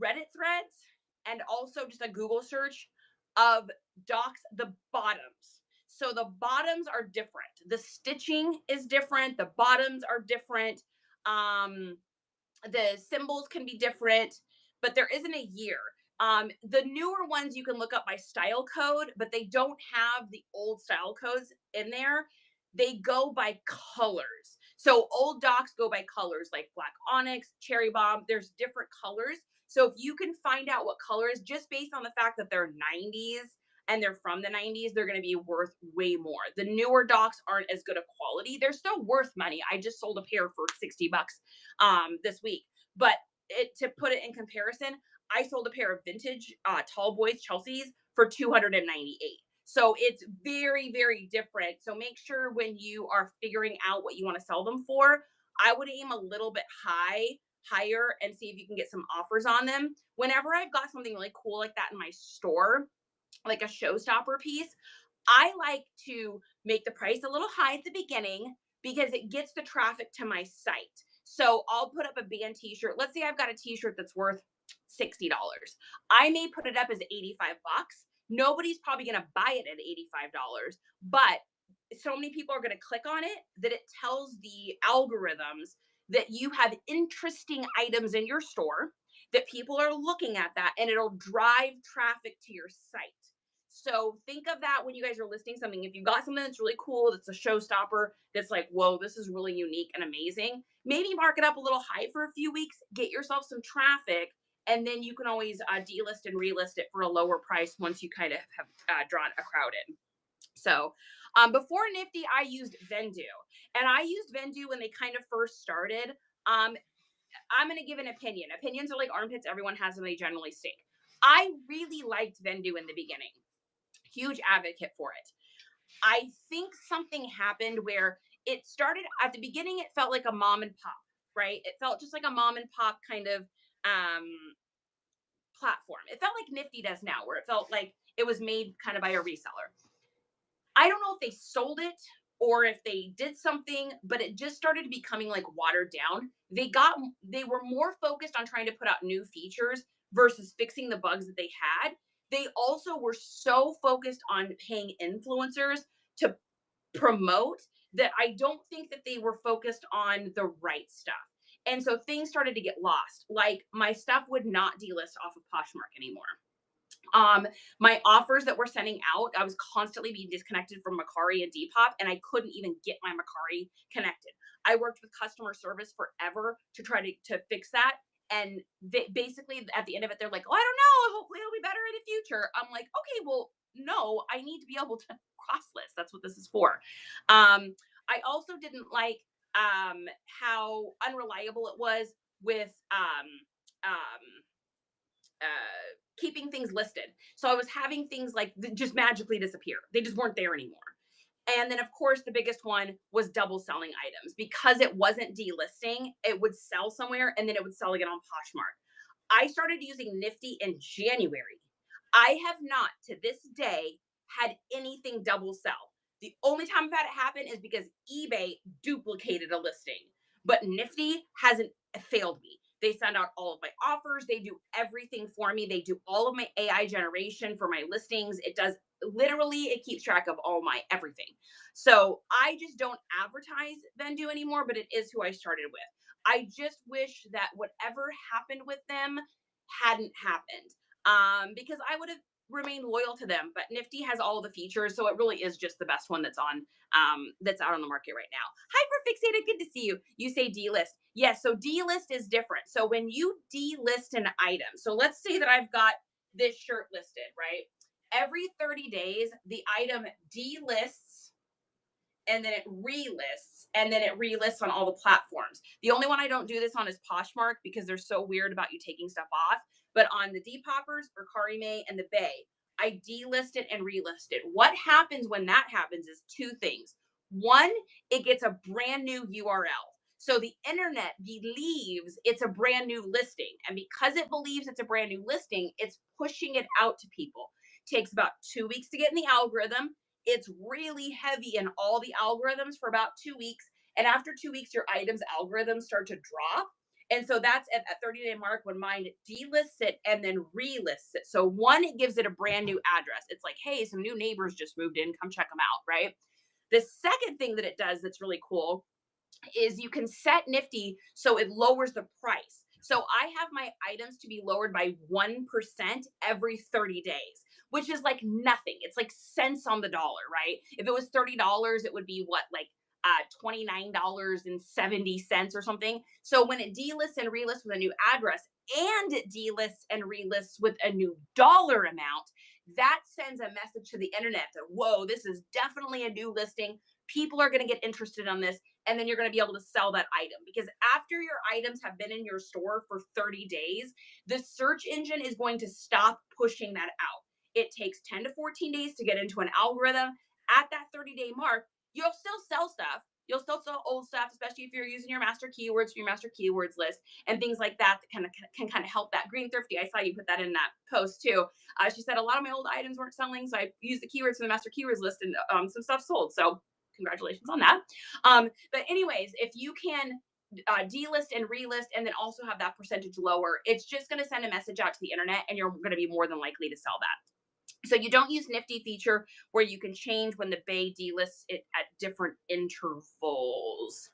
[SPEAKER 1] Reddit threads and also just a Google search of Docs, the bottoms. So the bottoms are different. The stitching is different. The bottoms are different. The symbols can be different, but there isn't a year. The newer ones you can look up by style code, but they don't have the old style codes in there. They go by colors. So old Docs go by colors like black onyx, cherry bomb. There's different colors. So if you can find out what color is just based on the fact that they're 90s and they're from the 90s, they're going to be worth way more. The newer Docs aren't as good a quality. They're still worth money. I just sold a pair for $60 this week. But to put it in comparison, I sold a pair of vintage tall boys Chelsea's for $298. So it's very, very different. So make sure when you are figuring out what you want to sell them for, I would aim a little bit higher and see if you can get some offers on them. Whenever I've got something really cool like that in my store, like a showstopper piece, I like to make the price a little high at the beginning because it gets the traffic to my site. So I'll put up a band t-shirt. Let's say I've got a t-shirt that's worth $60. I may put it up as 85 bucks. Nobody's probably going to buy it at $85, but so many people are going to click on it that it tells the algorithms that you have interesting items in your store, that people are looking at that, and it'll drive traffic to your site. So think of that when you guys are listing something. If you've got something that's really cool, that's a showstopper, that's like, whoa, this is really unique and amazing, maybe mark it up a little high for a few weeks, get yourself some traffic, and then you can always delist and relist it for a lower price once you kind of have drawn a crowd in. So before Nifty, I used Vendu. And I used Vendu when they kind of first started. I'm going to give an opinion. Opinions are like armpits. Everyone has them. They generally stink. I really liked Vendu in the beginning. Huge advocate for it. I think something happened where it started at the beginning. It felt like a mom and pop, right? It felt just like a mom and pop kind of platform. It felt like Nifty does now, where it felt like it was made kind of by a reseller. I don't know if they sold it or if they did something, but it just started becoming like watered down. They were more focused on trying to put out new features versus fixing the bugs that they had. They also were so focused on paying influencers to promote that I don't think that they were focused on the right stuff. And so things started to get lost. Like my stuff would not delist off of Poshmark anymore. My offers that we're sending out, I was constantly being disconnected from Macari and Depop, and I couldn't even get my Macari connected. I worked with customer service forever to try to fix that. And they, basically at the end of it, they're like, oh, I don't know. Hopefully it'll be better in the future. I'm like, okay, well, no, I need to be able to cross list. That's what this is for. I also didn't like how unreliable it was with um, keeping things listed. So I was having things like just magically disappear. They just weren't there anymore. And then, of course, the biggest one was double selling items. Because it wasn't delisting, it would sell somewhere and then it would sell again on Poshmark. I started using Nifty in January. I have not, to this day, had anything double sell. The only time I've had it happen is because eBay duplicated a listing, but Nifty hasn't failed me. They send out all of my offers. They do everything for me. They do all of my AI generation for my listings. It does literally, it keeps track of all my everything. So I just don't advertise Vendu anymore, but it is who I started with. I just wish that whatever happened with them hadn't happened, because I would have remained loyal to them. But Nifty has all the features, so it really is just the best one that's out on the market right now. Hyperfixated, good to see you. You say delist. Yes, so delist is different. So when you delist an item, so let's say that I've got this shirt listed, right? Every 30 days, the item delists and then it relists and then it relists on all the platforms. The only one I don't do this on is Poshmark because they're so weird about you taking stuff off. But on the Depoppers, Karime, and the Bay, I delist it and relist it. What happens when that happens is two things. One, it gets a brand new URL. So the internet believes it's a brand new listing. And because it believes it's a brand new listing, it's pushing it out to people. It takes about 2 weeks to get in the algorithm. It's really heavy in all the algorithms for about 2 weeks. And after 2 weeks, your items algorithms start to drop. And so that's at that 30-day mark when mine delists it and then relists it. So one, it gives it a brand new address. It's like, hey, some new neighbors just moved in. Come check them out, right? The second thing that it does that's really cool is you can set Nifty so it lowers the price. So I have my items to be lowered by 1% every 30 days, which is like nothing. It's like cents on the dollar, right? If it was $30, it would be what, like $29.70 or something. So when it delists and relists with a new address and it delists and relists with a new dollar amount, that sends a message to the internet that, whoa, this is definitely a new listing. People are going to get interested on this. And then you're going to be able to sell that item, because after your items have been in your store for 30 days, the search engine is going to stop pushing that out. It takes 10 to 14 days to get into an algorithm. At that 30-day mark, you'll still sell stuff. You'll still sell old stuff, especially if you're using your master keywords for your master keywords list and things like that that can kind of help that. Green Thrifty, I saw you put that in that post too. She said a lot of my old items weren't selling, so I used the keywords from the master keywords list and some stuff sold. So congratulations on that. But anyways, if you can delist and relist and then also have that percentage lower, it's just going to send a message out to the internet and you're going to be more than likely to sell that. So you don't use Nifty feature where you can change when the Bay delists it at different intervals.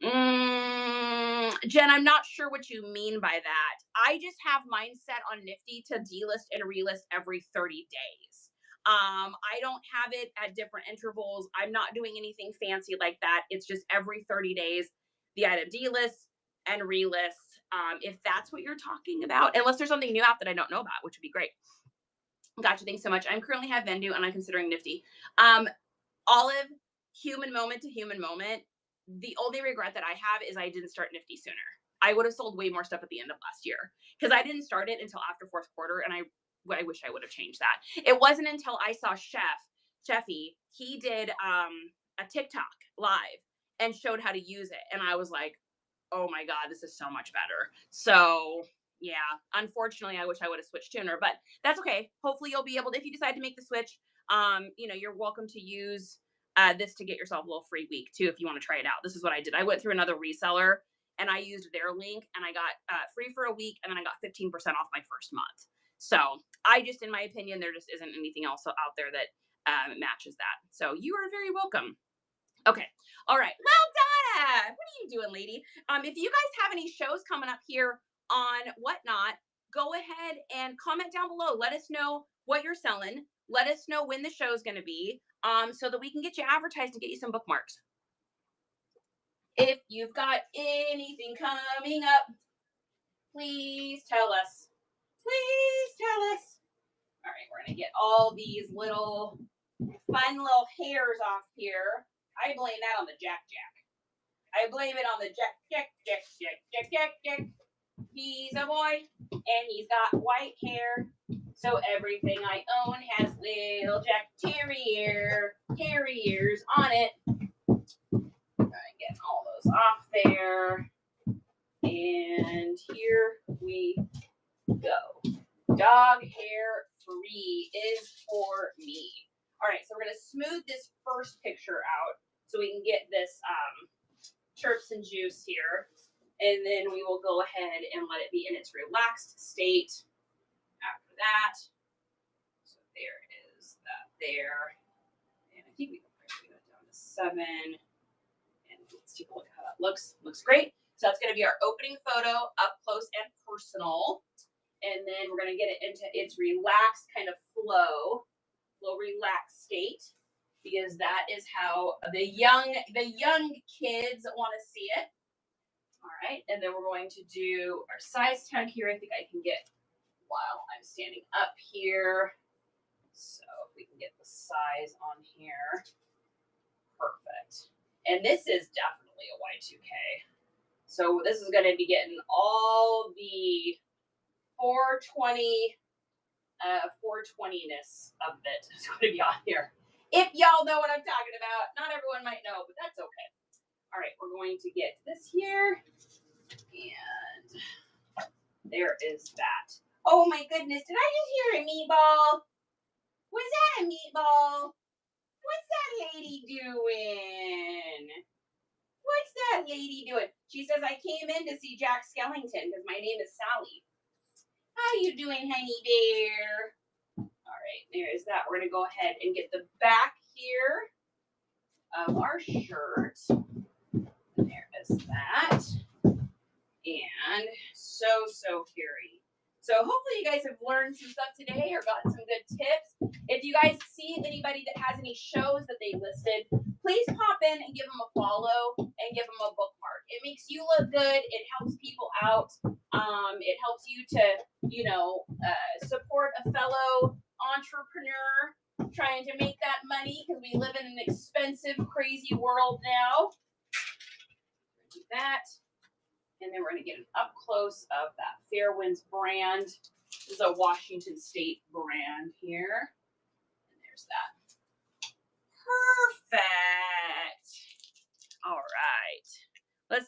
[SPEAKER 1] Jen, I'm not sure what you mean by that. I just have mine set on Nifty to delist and relist every 30 days. I don't have it at different intervals. I'm not doing anything fancy like that. It's just every 30 days, the item delists and relists. If that's what you're talking about, unless there's something new out that I don't know about, which would be great. Gotcha. Thanks so much. I'm currently have Vendu and I'm considering Nifty. Olive, human moment to human moment. The only regret that I have is I didn't start Nifty sooner. I would have sold way more stuff at the end of last year because I didn't start it until after fourth quarter, and I wish I would have changed that. It wasn't until I saw Chefy, he did a TikTok live and showed how to use it, and I was like, oh my God, this is so much better. So yeah, unfortunately, I wish I would have switched sooner, but that's okay. Hopefully you'll be able to, if you decide to make the switch, you're welcome to use this to get yourself a little free week too, if you want to try it out. This is what I did. I went through another reseller and I used their link and I got free for a week and then I got 15% off my first month. So I just, in my opinion, there just isn't anything else out there that matches that. So you are very welcome. Okay. All right. Well, Donna, what are you doing, lady? If you guys have any shows coming up here on Whatnot, go ahead and comment down below. Let us know what you're selling. Let us know when the show is going to be, so that we can get you advertised and get you some bookmarks. If you've got anything coming up, please tell us. Please tell us. All right, we're going to get all these fun little hairs off here. I blame that on the Jack. I blame it on the Jack. He's a boy and he's got white hair. So everything I own has little Jack Terriers on it. Get all those off there. And here we go. Dog hair free is for me. All right, so we're going to smooth this first picture out so we can get this chirps and juice here. And then we will go ahead and let it be in its relaxed state after that. So there is that there. And I think we can probably go down to 7. And let's take a look at how that looks. Looks great. So that's going to be our opening photo, up close and personal. And then we're going to get it into its relaxed kind of flow, low relaxed state, because that is how the young kids want to see it. All right, and then we're going to do our size tag here. I think I can get while I'm standing up here. So if we can get the size on here. Perfect. And this is definitely a Y2K. So this is going to be getting all the 420-ness of it is going to be on here. If y'all know what I'm talking about. Not everyone might know, but that's okay. All right, we're going to get this here. And there is that. Oh my goodness, did I just hear a meatball? Was that a meatball? What's that lady doing? What's that lady doing? She says, I came in to see Jack Skellington because my name is Sally. How you doing, honey bear? All right, there's that. We're going to go ahead and get the back here of our shirt. There is that. And so hairy. So hopefully you guys have learned some stuff today or gotten some good tips. If you guys see anybody that has any shows that they listed, please pop in and give them a follow and give them a bookmark. It makes you look good. It helps people out. It helps you to, support a fellow entrepreneur trying to make that money because we live in an expensive, crazy world now. Do that. And then we're going to get an up close of that Fairwinds brand. This is a Washington State brand here. And there's that. Perfect.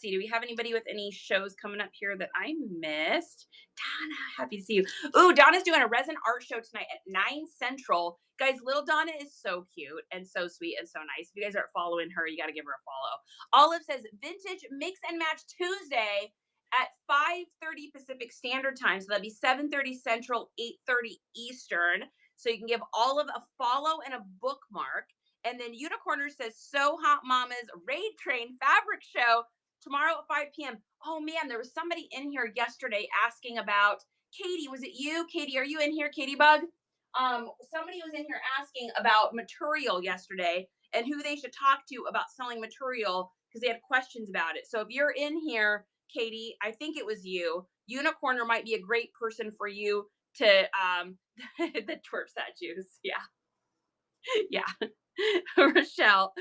[SPEAKER 1] let's see. Do we have anybody with any shows coming up here that I missed? Donna, happy to see you. Ooh, Donna's doing a resin art show tonight at 9 Central. Guys, little Donna is so cute and so sweet and so nice. If you guys aren't following her, you got to give her a follow. Olive says vintage mix and match Tuesday at 5:30 Pacific Standard Time. So that'd be 7:30 Central, 8:30 Eastern. So you can give Olive a follow and a bookmark. And then Unicorner says, So Hot Mama's Raid Train Fabric Show tomorrow at 5 p.m. Oh man, there was somebody in here yesterday asking about Katie. Was it you? Katie, are you in here, Katie Bug? Somebody was in here asking about material yesterday and who they should talk to about selling material because they had questions about it. So if you're in here, Katie, I think it was you. Unicorner might be a great person for you to the twerps that juice. Yeah. Yeah. Rochelle,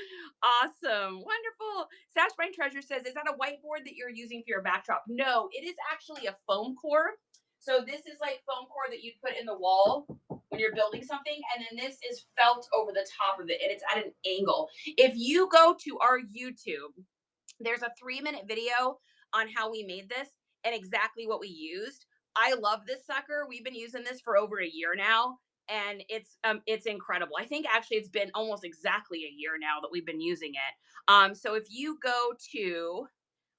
[SPEAKER 1] awesome, wonderful. Sashbine Treasure says, is that a whiteboard that you're using for your backdrop? No, it is actually a foam core. So this is like foam core that you put in the wall when you're building something, and then this is felt over the top of it, and it's at an angle. If you go to our YouTube, there's a 3-minute video on how we made this and exactly what we used. I love this sucker. We've been using this for over a year now, and it's incredible. I think actually it's been almost exactly a year now that we've been using it. So if you go to,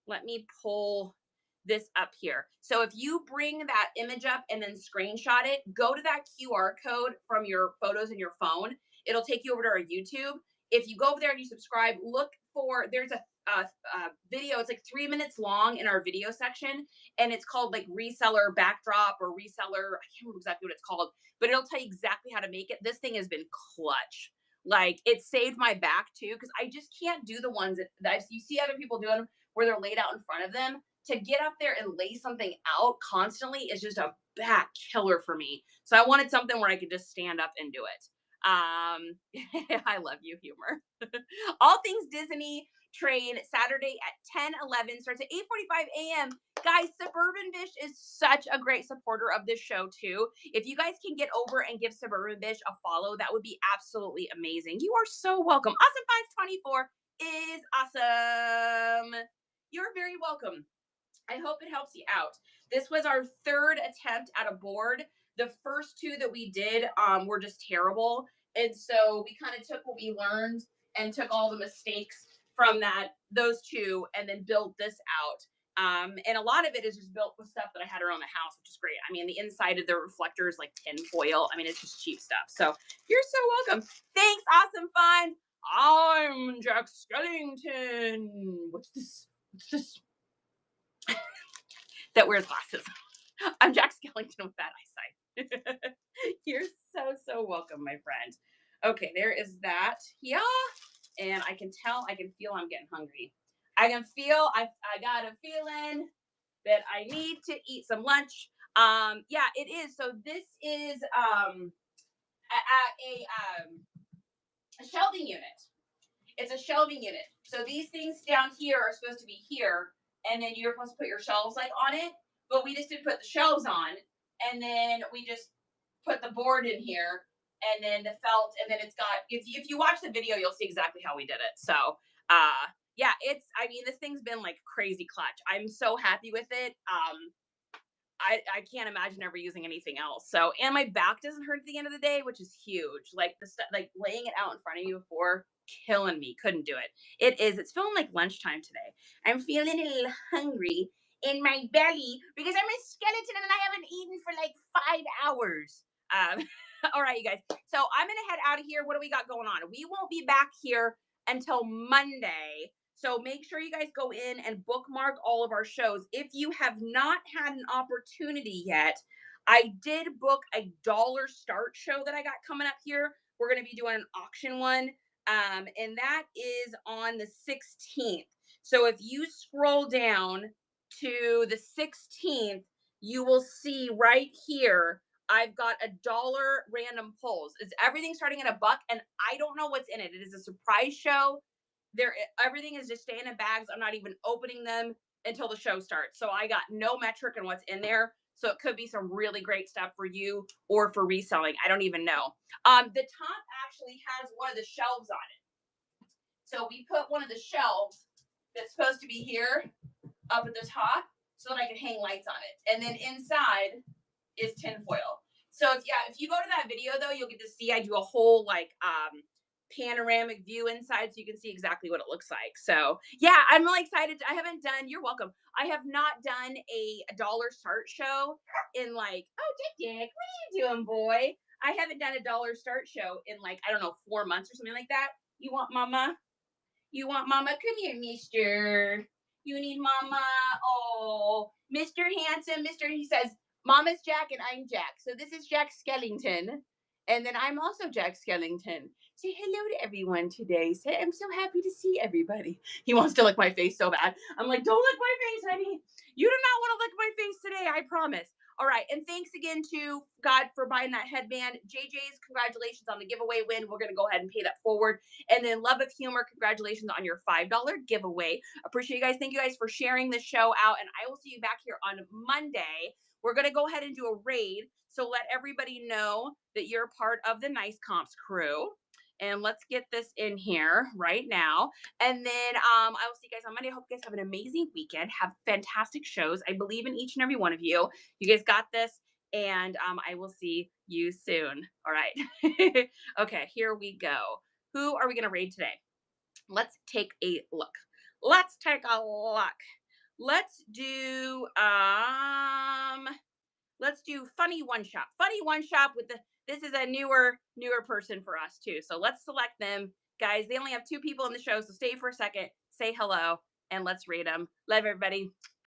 [SPEAKER 1] let me pull this up here. So if you bring that image up and then screenshot it, go to that QR code from your photos in your phone. It'll take you over to our YouTube. If you go over there and you subscribe, look for, there's a video. It's like 3 minutes long in our video section, and it's called like Reseller Backdrop or Reseller. I can't remember exactly what it's called, but it'll tell you exactly how to make it. This thing has been clutch. Like it saved my back too, because I just can't do the ones that you see other people doing where they're laid out in front of them. To get up there and lay something out constantly is just a back killer for me. So I wanted something where I could just stand up and do it. I love you, humor. All things Disney train Saturday at 10:11 starts at 8:45 a.m. Guys, Suburban Bish is such a great supporter of this show too. If you guys can get over and give Suburban Bish a follow, that would be absolutely amazing. You are so welcome. Awesome 524 is awesome. You're very welcome. I hope it helps you out. This was our 3rd attempt at a board. The first 2 that we did were just terrible. And so we kind of took what we learned and took all the mistakes from those 2 and then built this out. And a lot of it is just built with stuff that I had around the house, which is great. I mean, the inside of the reflector is like tin foil. I mean, it's just cheap stuff. So you're so welcome. Thanks, Awesome Fun. I'm Jack Skellington. What's this? That wears glasses. I'm Jack Skellington with bad eyesight. You're so welcome, my friend. Okay, there is that. Yeah. And I can feel I'm getting hungry. I got a feeling that I need to eat some lunch. Yeah, it is. So this is a shelving unit. It's a shelving unit. So these things down here are supposed to be here, and then you're supposed to put your shelves like on it. But we just didn't put the shelves on, and then we just put the board in here, and then the felt, and then it's got. If you watch the video, you'll see exactly how we did it. So, yeah, I mean, this thing's been like crazy clutch. I'm so happy with it. I can't imagine ever using anything else. So, and my back doesn't hurt at the end of the day, which is huge. Like the stuff, like laying it out in front of you before, killing me. Couldn't do it. It's feeling like lunchtime today. I'm feeling a little hungry in my belly because I'm a skeleton and I haven't eaten for like 5 hours. All right, you guys. So I'm going to head out of here. What do we got going on? We won't be back here until Monday. So make sure you guys go in and bookmark all of our shows. If you have not had an opportunity yet, I did book a dollar start show that I got coming up here. We're going to be doing an auction one. And that is on the 16th. So if you scroll down to the 16th, you will see right here, I've got a dollar random pulls. It's everything starting at $1, and I don't know what's in it. It is a surprise show. Everything is just staying in bags. I'm not even opening them until the show starts. So I got no metric on what's in there. So it could be some really great stuff for you or for reselling. I don't even know. The top actually has one of the shelves on it. So we put one of the shelves that's supposed to be here. up at the top so that I can hang lights on it. And then inside is tinfoil. So if you go to that video though, you'll get to see I do a whole like panoramic view inside so you can see exactly what it looks like. So yeah, I'm really excited. I haven't done, you're welcome. I have not done a dollar start show in like, oh Dick, what are you doing, boy? I haven't done a dollar start show in like, I don't know, 4 months or something like that. You want mama? You want mama? Come here, mister. You need mama. Oh, Mr. Handsome. He says, Mama's Jack and I'm Jack. So this is Jack Skellington. And then I'm also Jack Skellington. Say hello to everyone today. Say, I'm so happy to see everybody. He wants to lick my face so bad. I'm like, don't lick my face, honey. You do not want to lick my face today. I promise. All right. And thanks again to God for buying that headband. JJ's, congratulations on the giveaway win. We're going to go ahead and pay that forward. And then Love of Humor, congratulations on your $5 giveaway. Appreciate you guys. Thank you guys for sharing the show out. And I will see you back here on Monday. We're going to go ahead and do a raid. So let everybody know that you're part of the Nice Comps crew. And let's get this in here right now. And then I will see you guys on Monday. I hope you guys have an amazing weekend. Have fantastic shows. I believe in each and every one of you. You guys got this. And I will see you soon. All right. Okay, here we go. Who are we going to raid today? Let's take a look. Let's take a look. Let's do Funny One Shop. Funny One Shop with this is a newer person for us too. So let's select them. Guys, they only have 2 people in the show, so stay for a second, say hello, and let's raid them. Love everybody.